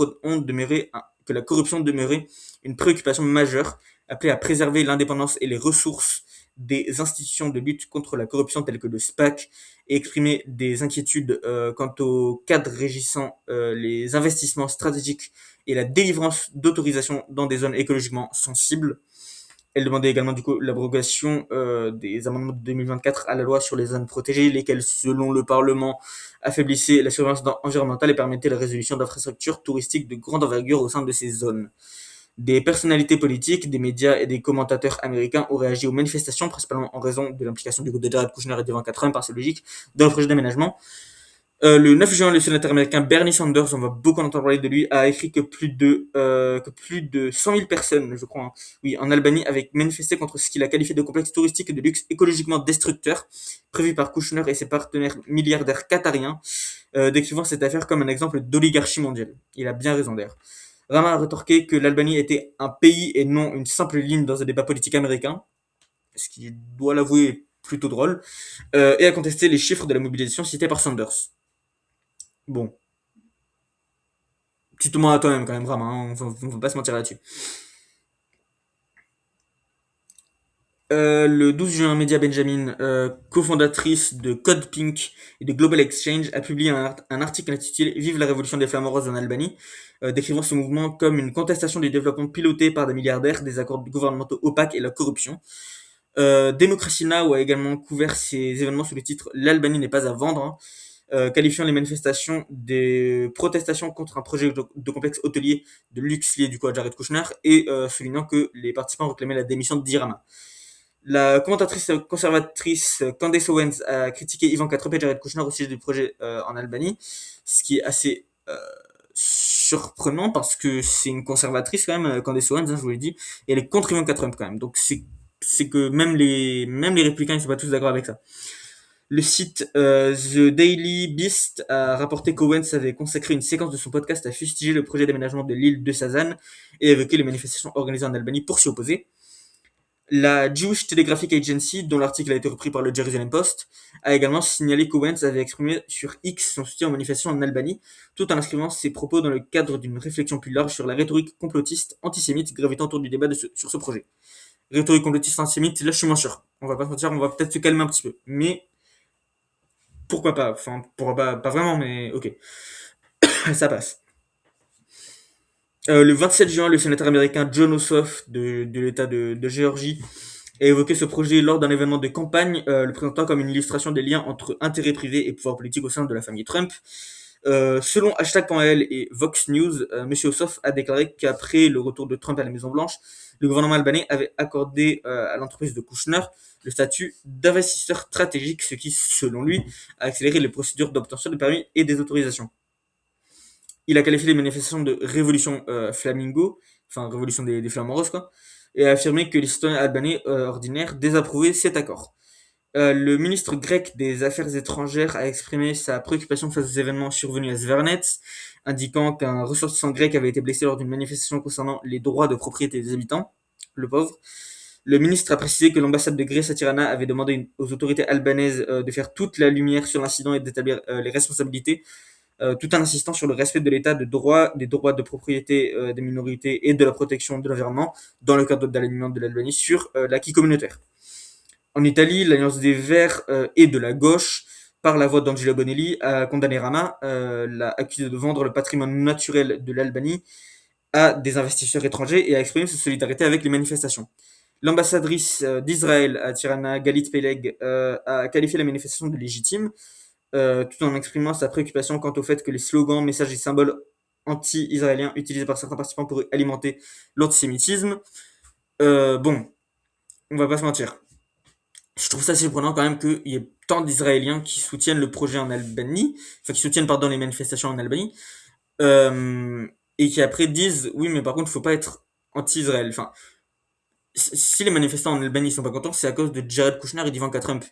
demeurait une préoccupation majeure, appelée à préserver l'indépendance et les ressources des institutions de lutte contre la corruption telles que le SPAC, et exprimait des inquiétudes quant au cadre régissant les investissements stratégiques et la délivrance d'autorisations dans des zones écologiquement sensibles. Elle demandait également du coup l'abrogation des amendements de 2024 à la loi sur les zones protégées, lesquels, selon le Parlement, affaiblissaient la surveillance environnementale et permettaient la résolution d'infrastructures touristiques de grande envergure au sein de ces zones. Des personnalités politiques, des médias et des commentateurs américains ont réagi aux manifestations, principalement en raison de l'implication du groupe de Jared Kushner et d'Ivanka Trump, par c'est logique, dans le projet d'aménagement. Le 9 juin, le sénateur américain Bernie Sanders, on va beaucoup entendre parler de lui, a écrit que plus de 100 000 personnes, je crois, hein, oui, en Albanie, avaient manifesté contre ce qu'il a qualifié de complexe touristique et de luxe écologiquement destructeur, prévu par Kushner et ses partenaires milliardaires qatariens, décrivant cette affaire comme un exemple d'oligarchie mondiale. Il a bien raison d'ailleurs. Rama a rétorqué que l'Albanie était un pays et non une simple ligne dans un débat politique américain, ce qui doit l'avouer est plutôt drôle, et a contesté les chiffres de la mobilisation cités par Sanders. Bon, cite-moi à toi-même quand même, vraiment, hein, on va pas se mentir là-dessus. Le 12 juin, Media Benjamin, cofondatrice de Code Pink et de Global Exchange, a publié un article intitulé Vive la révolution des flamants roses en Albanie, décrivant ce mouvement comme une contestation du développement piloté par des milliardaires, des accords gouvernementaux opaques et la corruption. Democracy Now! A également couvert ces événements sous le titre L'Albanie n'est pas à vendre, hein, qualifiant les manifestations des protestations contre un projet de complexe hôtelier de luxe lié du coup à Jared Kushner et soulignant que les participants réclamaient la démission de Dirama. La commentatrice conservatrice Candace Owens a critiqué Ivanka Trump et Jared Kushner au sujet du projet en Albanie, ce qui est assez surprenant parce que c'est une conservatrice quand même, Candace Owens, hein, je vous l'ai dit, et elle est contre Ivanka Trump quand même. Donc c'est que même les républicains ne sont pas tous d'accord avec ça. Le site The Daily Beast a rapporté qu'Owens avait consacré une séquence de son podcast à fustiger le projet d'aménagement de l'île de Sazan et évoquer les manifestations organisées en Albanie pour s'y opposer. La Jewish Telegraphic Agency, dont l'article a été repris par le Jerusalem Post, a également signalé qu'Owens avait exprimé sur X son soutien aux manifestations en Albanie, tout en inscrivant ses propos dans le cadre d'une réflexion plus large sur la rhétorique complotiste antisémite gravitant autour du débat sur ce projet. Rhétorique complotiste antisémite, là je suis moins sûr. On va pas se mentir, on va peut-être se calmer un petit peu. Mais pourquoi pas? Enfin, pourquoi pas vraiment, mais ok, ça passe. Le 27 juin, le sénateur américain John Ossoff de l'État de Géorgie a évoqué ce projet lors d'un événement de campagne, le présentant comme une illustration des liens entre intérêts privés et pouvoir politique au sein de la famille Trump. Selon hashtag.l et Vox News, M. Ossoff a déclaré qu'après le retour de Trump à la Maison-Blanche, le gouvernement albanais avait accordé à l'entreprise de Kushner le statut d'investisseur stratégique, ce qui, selon lui, a accéléré les procédures d'obtention de permis et des autorisations. Il a qualifié les manifestations de révolution flamingo, enfin révolution des flamants roses, quoi, et a affirmé que les citoyens albanais ordinaires désapprouvaient cet accord. Le ministre grec des Affaires étrangères a exprimé sa préoccupation face aux événements survenus à Zvernets, indiquant qu'un ressortissant grec avait été blessé lors d'une manifestation concernant les droits de propriété des habitants, le pauvre. Le ministre a précisé que l'ambassade de Grèce à Tirana avait demandé aux autorités albanaises de faire toute la lumière sur l'incident et d'établir les responsabilités, tout en insistant sur le respect de l'état de droit, des droits de propriété des minorités et de la protection de l'environnement dans le cadre de l'alignement de l'Albanie sur l'acquis communautaire. En Italie, l'Alliance des Verts et de la gauche, par la voix d'Angelo Bonelli, a condamné Rama, l'a accusé de vendre le patrimoine naturel de l'Albanie à des investisseurs étrangers et a exprimé sa solidarité avec les manifestations. L'ambassadrice d'Israël à Tirana, Galit Peleg, a qualifié la manifestation de légitime, tout en exprimant sa préoccupation quant au fait que les slogans, messages et symboles anti-israéliens utilisés par certains participants pourraient alimenter l'antisémitisme. Bon, on va pas se mentir. Je trouve ça surprenant quand même qu'il y ait tant d'Israéliens qui soutiennent le projet en Albanie, enfin qui soutiennent pardon les manifestations en Albanie, euh, et qui après disent oui mais par contre il faut pas être anti-Israël. Enfin, si les manifestants en Albanie sont pas contents, c'est à cause de Jared Kushner et d'Ivanka Trump.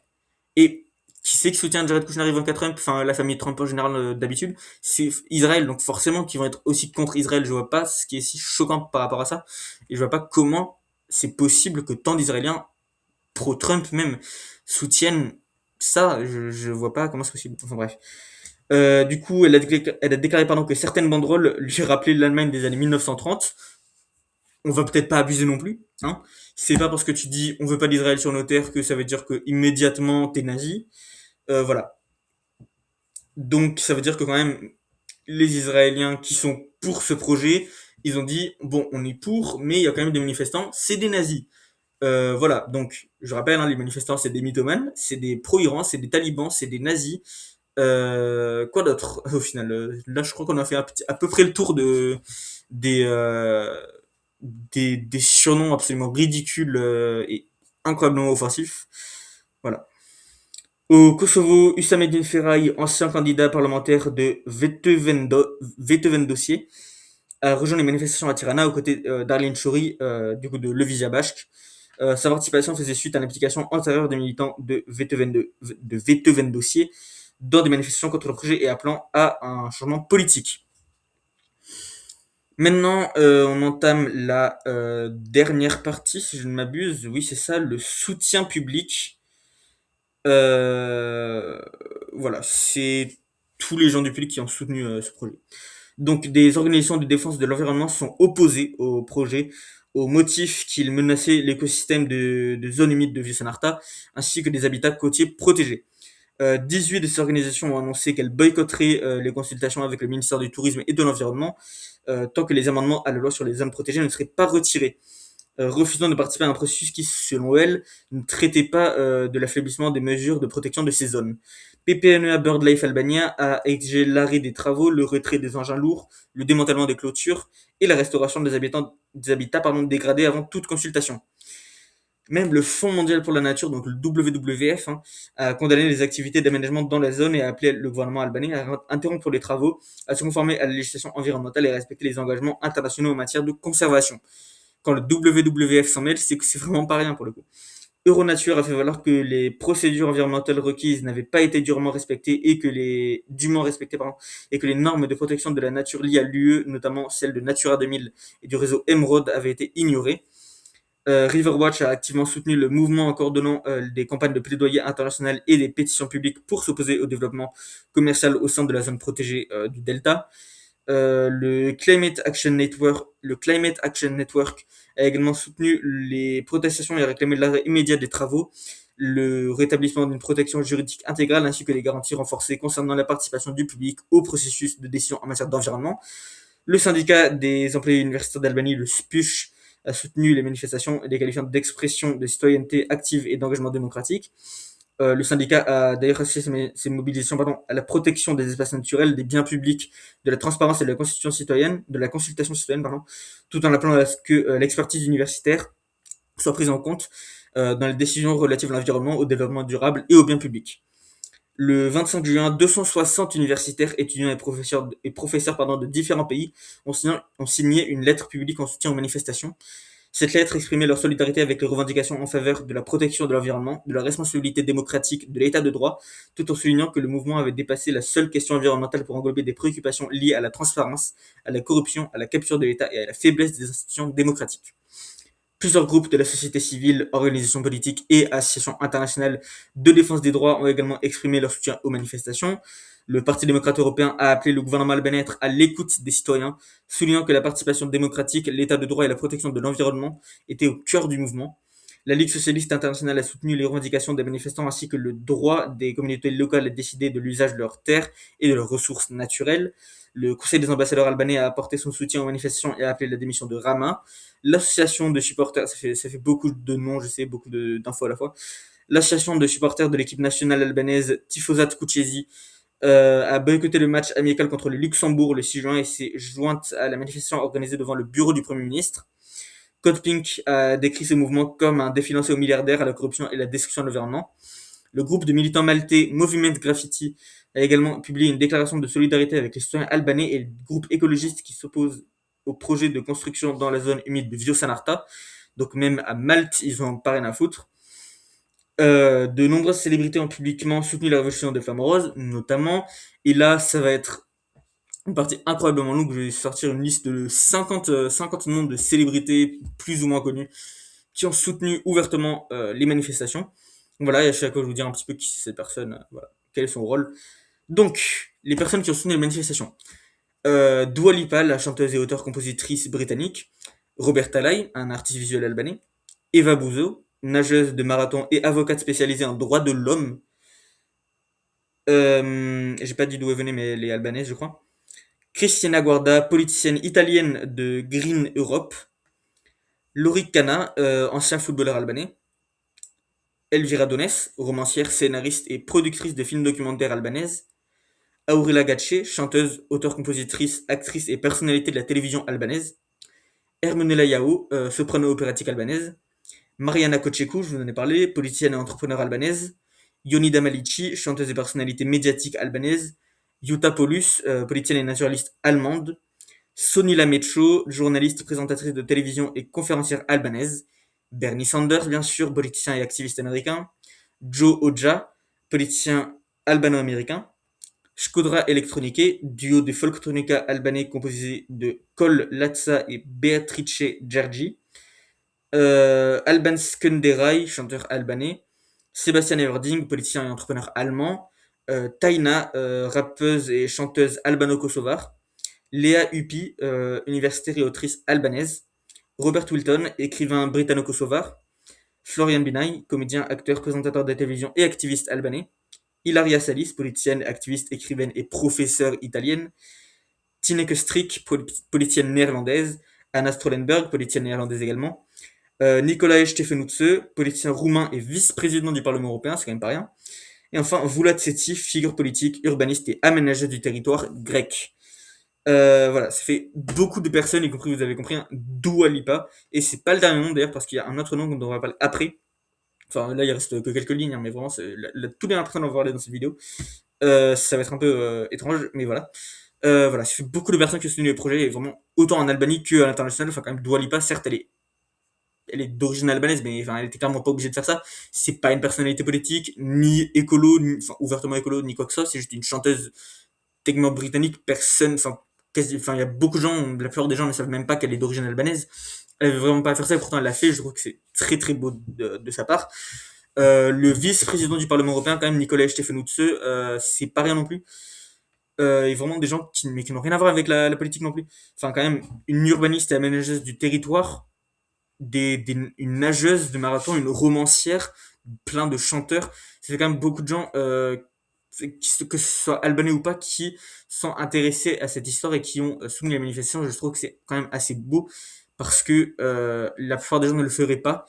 Et qui c'est qui soutient Jared Kushner et Ivanka Trump, enfin la famille Trump en général d'habitude, c'est Israël, donc forcément qu'ils vont être aussi contre Israël. Je vois pas ce qui est si choquant par rapport à ça, et je vois pas comment c'est possible que tant d'Israéliens pro-Trump même soutiennent ça. Je vois pas comment c'est possible. Enfin bref. Du coup, elle a déclaré pardon, que certaines banderoles lui rappelaient l'Allemagne des années 1930. On va peut-être pas abuser non plus. Hein. C'est pas parce que tu dis on veut pas d'Israël sur nos terres que ça veut dire que immédiatement t'es nazi. Voilà. Donc ça veut dire que quand même les Israéliens qui sont pour ce projet, ils ont dit bon on est pour, mais il y a quand même des manifestants, c'est des nazis. Voilà, donc je rappelle, hein, les manifestants c'est des mythomanes, c'est des pro-Iran, c'est des talibans, c'est des nazis. Quoi d'autre au final? Là je crois qu'on a fait à peu près le tour des, euh, des surnoms absolument ridicules et incroyablement offensifs. Voilà. Au Kosovo, Hüsamettin Feray, ancien candidat parlementaire de Vetëvendosje, a rejoint les manifestations à Tirana aux côtés d'Arlene Shori, du coup de Levizia Bashk. Sa participation faisait suite à l'implication antérieure des militants de Vetëvendosje dans des manifestations contre le projet et appelant à un changement politique. Maintenant, on entame la dernière partie, si je ne m'abuse. Oui, c'est ça, le soutien public. Euh, voilà, c'est tous les gens du public qui ont soutenu ce projet. Donc, des organisations de défense de l'environnement sont opposées au projet au motif qu'il menaçait l'écosystème de zones humides de Vieux-Sanarta ainsi que des habitats côtiers protégés. 18 de ces organisations ont annoncé qu'elles boycotteraient les consultations avec le ministère du Tourisme et de l'Environnement tant que les amendements à la loi sur les zones protégées ne seraient pas retirés, refusant de participer à un processus qui, selon elles, ne traitait pas de l'affaiblissement des mesures de protection de ces zones. PPNEA BirdLife Albania a exigé l'arrêt des travaux, le retrait des engins lourds, le démantèlement des clôtures et la restauration des habitats dégradés avant toute consultation. Même le Fonds mondial pour la nature, donc le WWF, hein, a condamné les activités d'aménagement dans la zone et a appelé le gouvernement albanais à interrompre les travaux, à se conformer à la législation environnementale et à respecter les engagements internationaux en matière de conservation. Quand le WWF s'en mêle, c'est que c'est vraiment pas rien pour le coup. Euronature a fait valoir que les procédures environnementales requises n'avaient pas été dûment respectées, pardon, et que les normes de protection de la nature liées à l'UE, notamment celles de Natura 2000 et du réseau Emerald, avaient été ignorées. Riverwatch a activement soutenu le mouvement en coordonnant des campagnes de plaidoyer internationales et des pétitions publiques pour s'opposer au développement commercial au sein de la zone protégée du Delta. Le Climate Action Network a également soutenu les protestations et a réclamé l'arrêt immédiat des travaux, le rétablissement d'une protection juridique intégrale ainsi que les garanties renforcées concernant la participation du public au processus de décision en matière d'environnement. Le syndicat des employés universitaires d'Albanie, le SPUSH, a soutenu les manifestations et les qualifiant d'expression de citoyenneté active et d'engagement démocratique. Le syndicat a d'ailleurs associé ses mobilisations à la protection des espaces naturels, des biens publics, de la transparence et de la consultation citoyenne, tout en appelant à ce que l'expertise universitaire soit prise en compte dans les décisions relatives à l'environnement, au développement durable et aux biens publics. Le 25 juin, 260 universitaires, étudiants et professeurs de différents pays ont signé une lettre publique en soutien aux manifestations. Cette lettre exprimait leur solidarité avec les revendications en faveur de la protection de l'environnement, de la responsabilité démocratique, de l'état de droit, tout en soulignant que le mouvement avait dépassé la seule question environnementale pour englober des préoccupations liées à la transparence, à la corruption, à la capture de l'État et à la faiblesse des institutions démocratiques. Plusieurs groupes de la société civile, organisations politiques et associations internationales de défense des droits ont également exprimé leur soutien aux manifestations. Le Parti démocrate européen a appelé le gouvernement albanais à être à l'écoute des citoyens, soulignant que la participation démocratique, l'état de droit et la protection de l'environnement étaient au cœur du mouvement. La Ligue socialiste internationale a soutenu les revendications des manifestants ainsi que le droit des communautés locales à décider de l'usage de leurs terres et de leurs ressources naturelles. Le Conseil des ambassadeurs albanais a apporté son soutien aux manifestations et a appelé la démission de Rama. L'association de supporters, ça fait beaucoup de noms, je sais, beaucoup d'infos à la fois. L'association de supporters de l'équipe nationale albanaise Tifosat Kuchesi a boycotté le match amical contre le Luxembourg le 6 juin et s'est jointe à la manifestation organisée devant le bureau du Premier ministre. Code Pink a décrit ce mouvement comme un défi lancé aux milliardaires, à la corruption et à la destruction de l'environnement. Le groupe de militants maltais Movement Graffiti a également publié une déclaration de solidarité avec les citoyens albanais et le groupe écologiste qui s'oppose au projet de construction dans la zone humide de Vio-Sanarta. Donc même à Malte, ils ont pas rien à foutre. De nombreuses célébrités ont publiquement soutenu la révolution des Flammes Roses, notamment. Et là, ça va être une partie incroyablement longue. Je vais sortir une liste de 50 noms de célébrités plus ou moins connues qui ont soutenu ouvertement les manifestations. Voilà, et à chaque fois, je vais vous dire un petit peu qui c'est cette personne, voilà, quel est son rôle. Donc, les personnes qui ont soutenu les manifestations. Dua Lipa, la chanteuse et auteure-compositrice britannique. Robert Talay, un artiste visuel albanais. Eva Bouzo, nageuse de marathon et avocate spécialisée en droits de l'homme. J'ai pas dit d'où elle venait, mais elle est albanaise, je crois. Cristina Guarda, politicienne italienne de Green Europe. Lorik Cana, ancien footballeur albanais. Elvira Donès, romancière, scénariste et productrice de films documentaires albanaise. Aurela Gatche, chanteuse, auteure-compositrice, actrice et personnalité de la télévision albanaise. Ermenela Yao, soprano opératique albanaise. Mariana Kochekou, je vous en ai parlé, politicienne et entrepreneur albanaise. Yonida Malici, chanteuse et personnalité médiatique albanaise. Jutta Paulus, politicienne et naturaliste allemande. Sonila Mecho, journaliste, présentatrice de télévision et conférencière albanaise. Bernie Sanders, bien sûr, politicien et activiste américain. Joe Oja, politicien albano-américain. Shkodra Electronique, duo de folktronica albanais composé de Kol Latza et Beatrice Gergi. Alban Skenderay, chanteur albanais. Sebastian Everding, politicien et entrepreneur allemand. Taina, rappeuse et chanteuse albano-kosovare. Léa Hupi, universitaire et autrice albanaise. Robert Wilton, écrivain britanno-kosovar. Florian Binay, comédien, acteur, présentateur de télévision et activiste albanais. Ilaria Salis, politicienne, activiste, écrivaine et professeure italienne. Tineke Strik, politicienne néerlandaise. Anna Strollenberg, politicienne néerlandaise également. Nicolae Ștefănuță, politicien roumain et vice-président du Parlement européen, c'est quand même pas rien. Et enfin, Vulat Setif, figure politique, urbaniste et aménageur du territoire grec. Voilà, ça fait beaucoup de personnes, y compris, vous avez compris, un Dua Lipa. Et c'est pas le dernier nom d'ailleurs, parce qu'il y a un autre nom dont on va parler après. Enfin, là, il reste que quelques lignes, hein, mais vraiment, toutes les personnes dont on va parler dans cette vidéo. Ça va être un peu étrange, mais voilà. Voilà, ça fait beaucoup de personnes qui ont soutenu le projet, et vraiment, autant en Albanie qu'à l'international. Enfin, quand même, Dua Lipa, certes, elle est d'origine albanaise, mais enfin, elle était clairement pas obligée de faire ça. C'est pas une personnalité politique, ni écolo, enfin, ouvertement écolo, ni quoi que ce soit. C'est juste une chanteuse techniquement britannique. Personne, enfin, il y a beaucoup de gens, la plupart des gens ne savent même pas qu'elle est d'origine albanaise. Elle avait vraiment pas à faire ça et pourtant elle l'a fait. Je trouve que c'est très très beau de sa part. Le vice-président du Parlement européen, quand même, Nicolas Stefanuetse, c'est pas rien non plus. Et vraiment des gens qui n'ont rien à voir avec la politique non plus. Enfin, quand même, une urbaniste et aménageuse du territoire, une nageuse de marathon, une romancière, plein de chanteurs. C'est quand même beaucoup de gens, que ce soit albanais ou pas, qui sont intéressés à cette histoire et qui ont soutenu les manifestations. Je trouve que c'est quand même assez beau parce que la plupart des gens ne le feraient pas.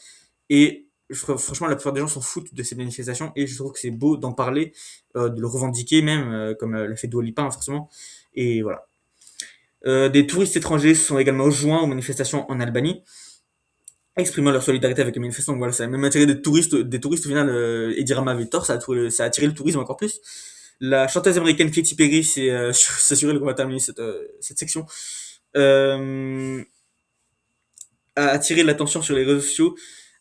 Et franchement, la plupart des gens s'en foutent de ces manifestations et je trouve que c'est beau d'en parler, de le revendiquer même, comme l'a fait Dua Lipa, hein, forcément. Et voilà. Des touristes étrangers se sont également joints aux manifestations en Albanie, exprimant leur solidarité avec les manifestants. Donc voilà, ça a même attiré des touristes au final. Eddie Rama avait tort, ça a attiré le tourisme encore plus. La chanteuse américaine Katy Perry s'est s'assurée qu'on va terminer cette section. Euh, a attiré l'attention sur les réseaux sociaux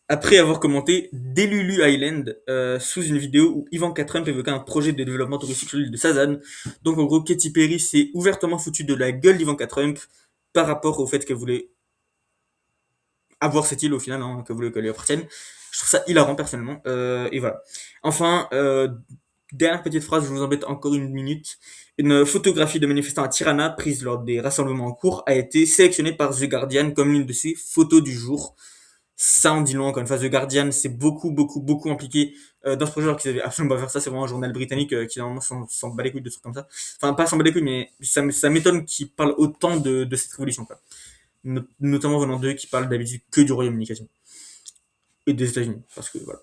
après avoir commenté Delulu Island sous une vidéo où Ivanka Trump évoquait un projet de développement touristique sur l'île de Sazan. Donc en gros, Katy Perry s'est ouvertement foutue de la gueule d'Ivanka Trump par rapport au fait qu'elle voulait avoir cette île au final, hein, qu'elle voulait qu'elle lui appartienne. Je trouve ça hilarant personnellement. Et voilà. Enfin, dernière petite phrase, je vous embête encore une minute. Une photographie de manifestants à Tirana, prise lors des rassemblements en cours, a été sélectionnée par The Guardian comme l'une de ses photos du jour. Ça en dit long, encore une fois. The Guardian, c'est beaucoup impliqué dans ce projet, alors qu'ils avaient absolument pas faire ça. C'est vraiment un journal britannique qui, normalement, s'en bat les couilles de trucs comme ça. Enfin, pas s'en bat les couilles, mais ça m'étonne qu'ils parlent autant de cette révolution, quoi. Notamment venant d'eux qui parlent d'habitude que du Royaume-Uni, quasiment. Et des États-Unis. Parce que, voilà.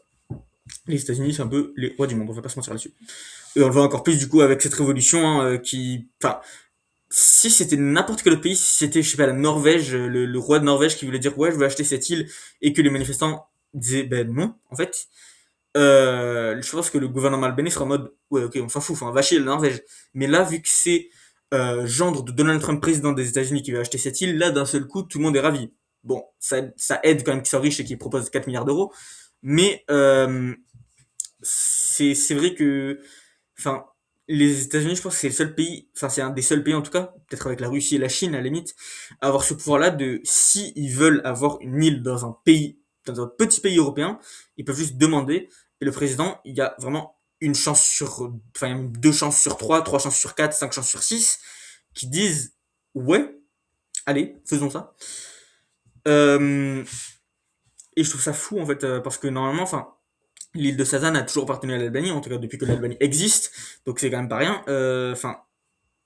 Les États-Unis, c'est un peu les rois du monde, on va pas se mentir là-dessus. Et on le voit encore plus, du coup, avec cette révolution, hein, qui. Enfin, si c'était n'importe quel autre pays, si c'était, je sais pas, la Norvège, le roi de Norvège qui voulait dire ouais, je veux acheter cette île, et que les manifestants disaient ben non, en fait, je pense que le gouvernement albanais sera en mode ouais, ok, on s'en fout, enfin, va chier la Norvège. Mais là, vu que c'est gendre de Donald Trump, président des États-Unis, qui veut acheter cette île, là, d'un seul coup, tout le monde est ravi. Bon, ça aide quand même qu'ils soient riches et qu'ils proposent 4 milliards d'euros, mais c'est vrai que, enfin, les États-Unis, je pense que c'est le seul pays, enfin, c'est un des seuls pays en tout cas, peut-être avec la Russie et la Chine à la limite, à avoir ce pouvoir-là de, si ils veulent avoir une île dans un pays, dans un petit pays européen, ils peuvent juste demander, et le président, il y a vraiment une chance sur, enfin, deux chances sur trois chances sur quatre, cinq chances sur six, qui disent, ouais, allez, faisons ça. Euh, et je trouve ça fou, en fait, parce que normalement, enfin, l'île de Sazan a toujours appartenu à l'Albanie, en tout cas depuis que l'Albanie existe, donc c'est quand même pas rien. Enfin,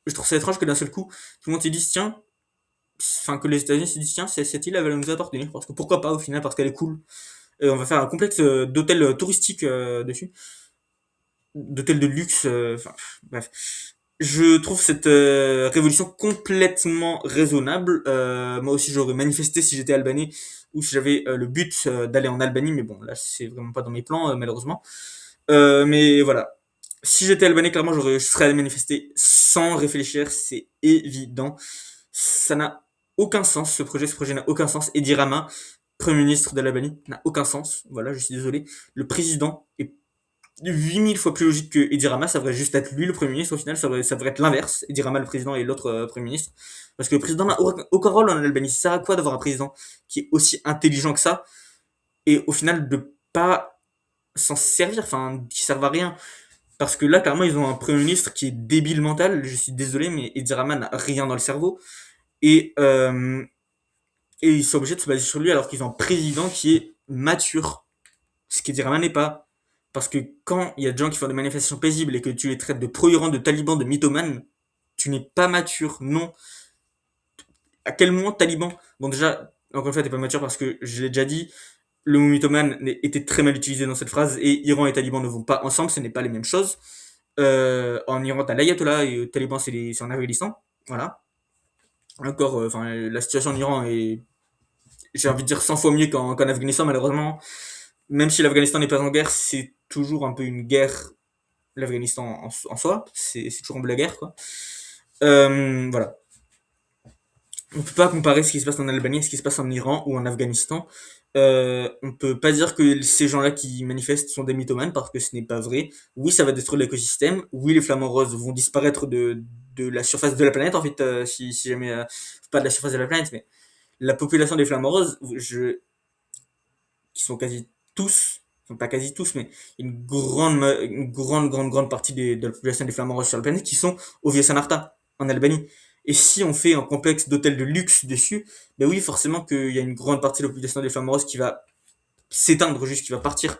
je trouve ça étrange que d'un seul coup, tout le monde se dise tiens, enfin que les États-Unis se disent tiens, cette île elle va nous appartenir, parce que pourquoi pas au final, parce qu'elle est cool. Et on va faire un complexe d'hôtels touristiques dessus, d'hôtels de luxe, enfin bref. Je trouve cette révolution complètement raisonnable. Moi aussi, j'aurais manifesté si j'étais albanais ou si j'avais le but d'aller en Albanie, mais bon, là, c'est vraiment pas dans mes plans, malheureusement. Mais voilà. Si j'étais albanais, clairement, je serais allé manifester sans réfléchir, c'est évident. Ça n'a aucun sens, ce projet n'a aucun sens. Edi Rama, Premier ministre de l'Albanie, n'a aucun sens. Voilà, je suis désolé. Le président est 8000 fois plus logique que Edi Rama, ça devrait juste être lui le Premier ministre au final, ça devrait être l'inverse. Edi Rama le président et l'autre Premier ministre. Parce que le président n'a aucun rôle en Albanie. Ça sert à quoi d'avoir un président qui est aussi intelligent que ça et au final de pas s'en servir, enfin, qui servent à rien. Parce que là, clairement, ils ont un Premier ministre qui est débile mental, je suis désolé, mais Edi Rama n'a rien dans le cerveau. Et, euh, et ils sont obligés de se baser sur lui alors qu'ils ont un président qui est mature. Ce qu'Edi Rama n'est pas. Parce que quand il y a des gens qui font des manifestations paisibles et que tu les traites de pro-Iran, de talibans, de mythomanes, tu n'es pas mature, non. À quel moment taliban? Bon, déjà, encore une fois, t'es pas mature parce que je l'ai déjà dit, le mot mythomane était très mal utilisé dans cette phrase et Iran et taliban ne vont pas ensemble, ce n'est pas les mêmes choses. En Iran, t'as l'ayatollah et taliban, c'est en Afghanistan. Voilà. Encore, enfin, la situation en Iran est, j'ai envie de dire 100 fois mieux qu'en Afghanistan, malheureusement. Même si l'Afghanistan n'est pas en guerre, c'est toujours un peu une guerre, l'Afghanistan en soi. C'est toujours un peu la guerre, quoi. Voilà. On peut pas comparer ce qui se passe en Albanie à ce qui se passe en Iran ou en Afghanistan. On peut pas dire que ces gens-là qui manifestent sont des mythomanes parce que ce n'est pas vrai. Oui, ça va détruire l'écosystème. Oui, les flamants roses vont disparaître de la surface de la planète, en fait, si jamais, pas de la surface de la planète, mais la population des Flamands roses, qui sont quasi tous, enfin pas quasi tous, mais une grande partie de la population des Flamands roses sur Albanie qui sont au Vieux-Sanarta, en Albanie. Et si on fait un complexe d'hôtels de luxe dessus, ben oui, forcément qu'il y a une grande partie de la population des Flamands roses qui va s'éteindre juste, qui va partir.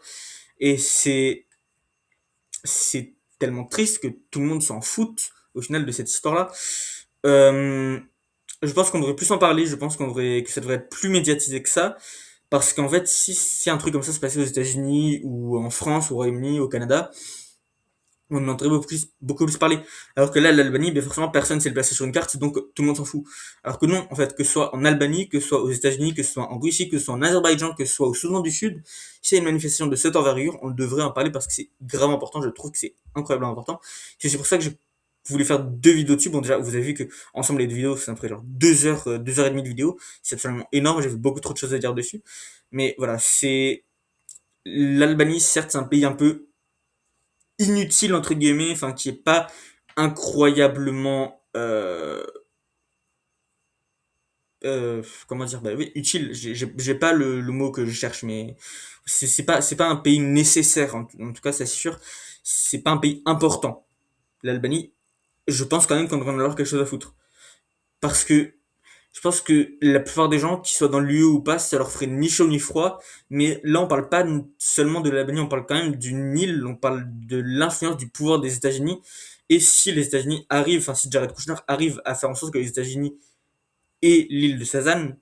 Et c'est tellement triste que tout le monde s'en fout au final de cette histoire-là. Euh, je pense qu'on devrait plus en parler, je pense que ça devrait être plus médiatisé que ça, parce qu'en fait, si un truc comme ça se passait aux États-Unis ou en France, au Royaume-Uni, au Canada, on en entendrait beaucoup plus parler. Alors que là, l'Albanie, ben forcément, personne ne s'est le placer sur une carte, donc tout le monde s'en fout. Alors que non, en fait, que ce soit en Albanie, que ce soit aux États-Unis, que ce soit en Russie, que ce soit en Azerbaïdjan, que ce soit au Soudan du Sud, s'il y a une manifestation de cette envergure, on devrait en parler parce que c'est grave important, je trouve que c'est incroyablement important. C'est pour ça que je voulais faire 2 vidéos dessus. Bon, déjà, vous avez vu que ensemble les 2 vidéos, ça me ferait genre 2 heures, 2 heures et demie de vidéo. C'est absolument énorme, j'ai beaucoup trop de choses à dire dessus. Mais voilà, l'Albanie, certes, c'est un pays un peu inutile entre guillemets, enfin qui est pas incroyablement comment dire, bah oui, utile. J'ai pas le mot que je cherche, mais c'est pas un pays nécessaire en tout cas, c'est sûr. C'est pas un pays important. L'Albanie, je pense quand même qu'on devrait en avoir quelque chose à foutre, parce que je pense que la plupart des gens, qui soient dans le lieu ou pas, ça leur ferait ni chaud ni froid. Mais là, on parle pas seulement de l'Albanie, on parle quand même d'une île, on parle de l'influence du pouvoir des États-Unis. Et si les États-Unis arrivent, enfin si Jared Kushner arrive à faire en sorte que les États-Unis aient l'île de Sazan,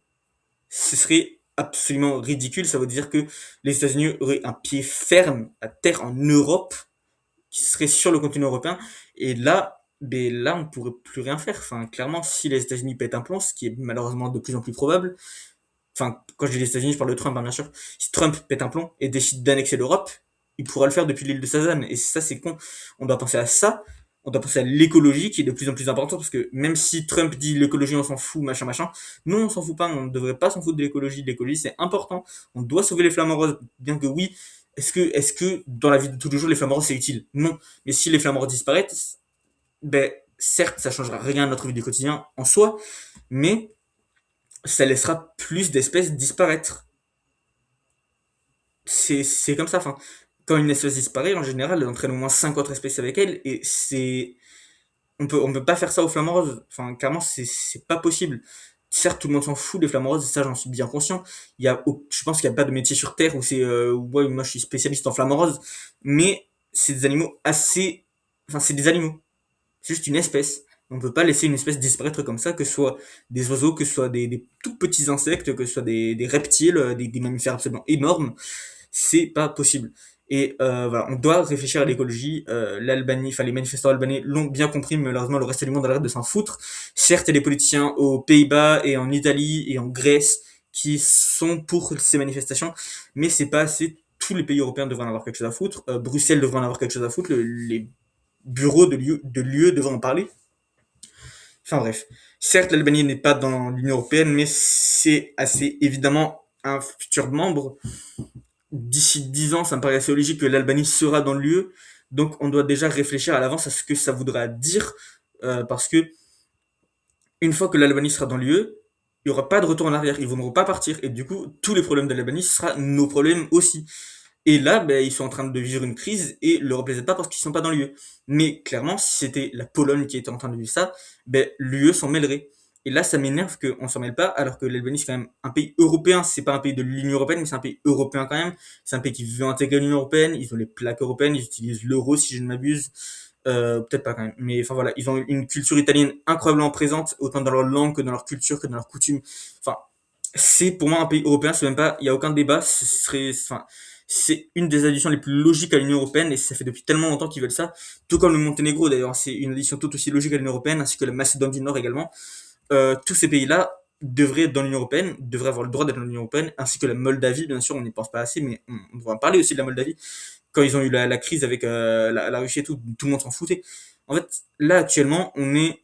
ce serait absolument ridicule. Ça veut dire que les États-Unis auraient un pied ferme à terre en Europe, qui serait sur le continent européen. Et là, ben là, on pourrait plus rien faire. Enfin, clairement, si les États-Unis pètent un plomb, ce qui est malheureusement de plus en plus probable, enfin, quand je dis les États-Unis, je parle de Trump, hein, bien sûr. Si Trump pète un plomb et décide d'annexer l'Europe, il pourra le faire depuis l'île de Sazan. Et ça, c'est con. On doit penser à ça. On doit penser à l'écologie qui est de plus en plus importante, parce que même si Trump dit l'écologie on s'en fout, machin machin, non, on s'en fout pas, on ne devrait pas s'en foutre de l'écologie. L'écologie c'est important. On doit sauver les flamants roses, bien que oui. Est-ce que dans la vie de tous les jours les flamants roses c'est utile? Non. Mais si les flamants roses disparaissent, ben certes ça changera rien à notre vie du quotidien en soi, mais ça laissera plus d'espèces disparaître. C'est comme ça. Enfin, quand une espèce disparaît, en général, elle entraîne au moins 5 autres espèces avec elle, et on peut pas faire ça aux flamants roses. Enfin, clairement, c'est pas possible. Certes, tout le monde s'en fout des flamants roses, ça j'en suis bien conscient. Je pense qu'il n'y a pas de métier sur Terre où ouais, moi je suis spécialiste en flamants roses, mais c'est des animaux assez, enfin c'est des animaux, c'est juste une espèce. On peut pas laisser une espèce disparaître comme ça, que ce soit des oiseaux, que ce soit des tout petits insectes, que ce soit des reptiles, des mammifères absolument énormes. C'est pas possible. Et voilà, on doit réfléchir à l'écologie. L'Albanie, enfin les manifestants albanais l'ont bien compris, mais malheureusement le reste du monde a l'air de s'en foutre. Certes, il y a des politiciens aux Pays-Bas et en Italie et en Grèce qui sont pour ces manifestations, mais c'est pas assez. Tous les pays européens devraient en avoir quelque chose à foutre. Bruxelles devrait en avoir quelque chose à foutre. Les bureaux de l'UE devraient en parler. Enfin bref. Certes, l'Albanie n'est pas dans l'Union européenne, mais c'est assez évidemment un futur membre. D'ici 10 ans, ça me paraît assez logique que l'Albanie sera dans l'UE. Donc on doit déjà réfléchir à l'avance à ce que ça voudra dire, parce que une fois que l'Albanie sera dans l'UE, il n'y aura pas de retour en arrière, ils ne voudront pas partir, et du coup, tous les problèmes de l'Albanie, ce sera nos problèmes aussi. Et là, ben, ils sont en train de vivre une crise, et l'Europe les aide pas parce qu'ils sont pas dans l'UE. Mais clairement, si c'était la Pologne qui était en train de vivre ça, ben, l'UE s'en mêlerait. Et là, ça m'énerve qu'on s'en mêle pas, alors que l'Albanie, c'est quand même un pays européen. C'est pas un pays de l'Union européenne, mais c'est un pays européen quand même. C'est un pays qui veut intégrer l'Union européenne. Ils ont les plaques européennes, ils utilisent l'euro, si je ne m'abuse. Peut-être pas quand même. Mais enfin voilà, ils ont une culture italienne incroyablement présente, autant dans leur langue que dans leur culture, que dans leurs coutumes. Enfin, c'est pour moi un pays européen, c'est même pas, il y a aucun débat. Enfin, c'est une des additions les plus logiques à l'Union européenne, et ça fait depuis tellement longtemps qu'ils veulent ça. Tout comme le Monténégro d'ailleurs, c'est une addition tout aussi logique à l'Union européenne, ainsi que la Macédoine du Nord également. Tous ces pays-là devraient être dans l'Union européenne, devraient avoir le droit d'être dans l'Union européenne, ainsi que la Moldavie, bien sûr, on n'y pense pas assez, mais on devrait en parler aussi de la Moldavie. Quand ils ont eu la crise avec la Russie et tout le monde s'en foutait. En fait, là actuellement, on est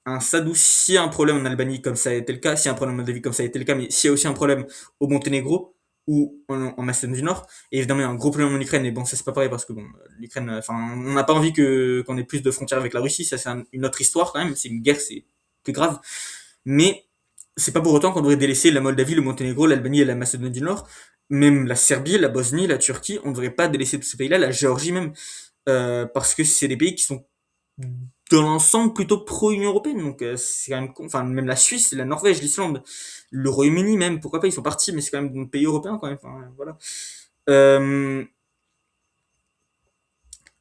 à un stade où s'il y a un problème en Albanie comme ça a été le cas, s'il y a un problème en Moldavie comme ça a été le cas, mais s'il y a aussi un problème au Monténégro ou en Macédoine du Nord, et évidemment il y a un gros problème en Ukraine, mais bon ça c'est pas pareil parce que bon l'Ukraine, enfin on n'a pas envie qu'on ait plus de frontières avec la Russie, ça c'est une autre histoire quand même, c'est une guerre, c'est plus grave, mais c'est pas pour autant qu'on devrait délaisser la Moldavie, le Monténégro, l'Albanie et la Macédoine du Nord. Même la Serbie, la Bosnie, la Turquie, on ne devrait pas délaisser tous ces pays-là, la Géorgie même, parce que c'est des pays qui sont dans l'ensemble plutôt pro-Union Européenne. Donc c'est quand même enfin même la Suisse, la Norvège, l'Islande, le Royaume-Uni même, pourquoi pas, ils sont partis, mais c'est quand même un pays européen quand même. Enfin, voilà. Euh,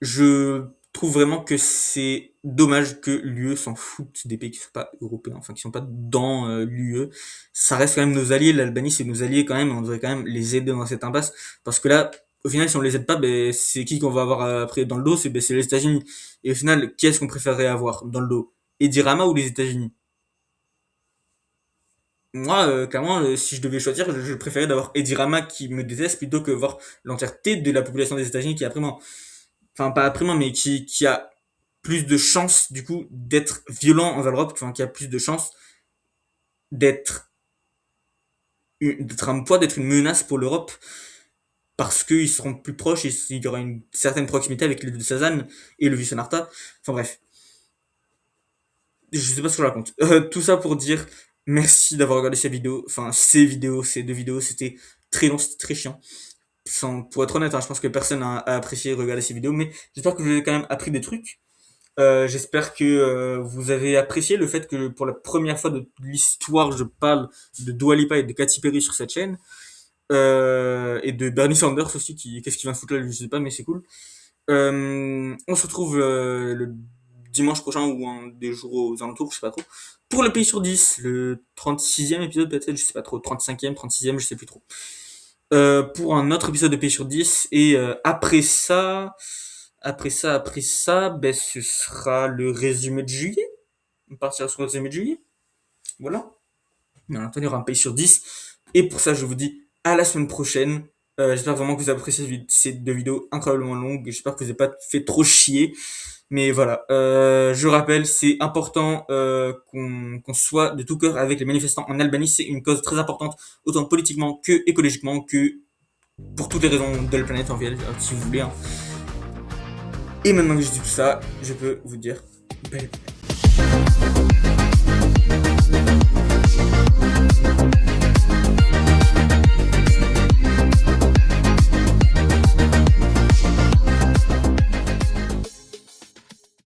je trouve vraiment que c'est dommage que l'UE s'en foute des pays qui sont pas européens, enfin qui sont pas dans l'UE. Ça reste quand même nos alliés, l'Albanie c'est nos alliés quand même, on devrait quand même les aider dans cette impasse, parce que là, au final, si on les aide pas, ben, c'est qui qu'on va avoir après dans le dos, c'est ben, c'est les États-Unis. Et au final, qui est-ce qu'on préférerait avoir dans le dos, Edi Rama ou les États-Unis? Moi, clairement, si je devais choisir, je préférais d'avoir Edi Rama qui me déteste plutôt que voir l'entièreté de la population des États-Unis qui est après moi. Enfin pas après moi, mais qui a plus de chances du coup d'être violent envers l'Europe, enfin qui a plus de chances d'être d'être un poids, d'être une menace pour l'Europe, parce qu'ils seront plus proches et il y aura une certaine proximité avec l'île de Sazan et le Vieux-Sonarta. Enfin bref, je sais pas ce que je raconte. Tout ça pour dire merci d'avoir regardé cette vidéo, enfin ces deux vidéos, c'était très long, c'était très chiant. Pour être honnête, hein, je pense que personne a apprécié regarder ces vidéos, mais j'espère que vous avez quand même appris des trucs. J'espère que vous avez apprécié le fait que pour la première fois de l'histoire, je parle de Dua Lipa et de Katy Perry sur cette chaîne. Et de Bernie Sanders aussi, qu'est-ce qu'il va foutre là, je sais pas, mais c'est cool. On se retrouve le dimanche prochain ou un des jours aux alentours, je sais pas trop. Pour le pays sur 10, le 36e épisode peut-être, je sais pas trop, 35e, 36e, je sais plus trop. Pour un autre épisode de pays sur 10. Et après ça, ben, ce sera le résumé de juillet. On partira sur le résumé de juillet. Voilà. Bien entendu, il y aura un pays sur 10. Et pour ça, je vous dis à la semaine prochaine. J'espère vraiment que vous avez apprécié ces deux vidéos incroyablement longues. J'espère que vous n'avez pas fait trop chier. Mais voilà, je rappelle, c'est important qu'on soit de tout cœur avec les manifestants en Albanie. C'est une cause très importante, autant politiquement que écologiquement, que pour toutes les raisons de la planète en réalité, si vous voulez. Hein. Et maintenant que je dis tout ça, je peux vous dire belle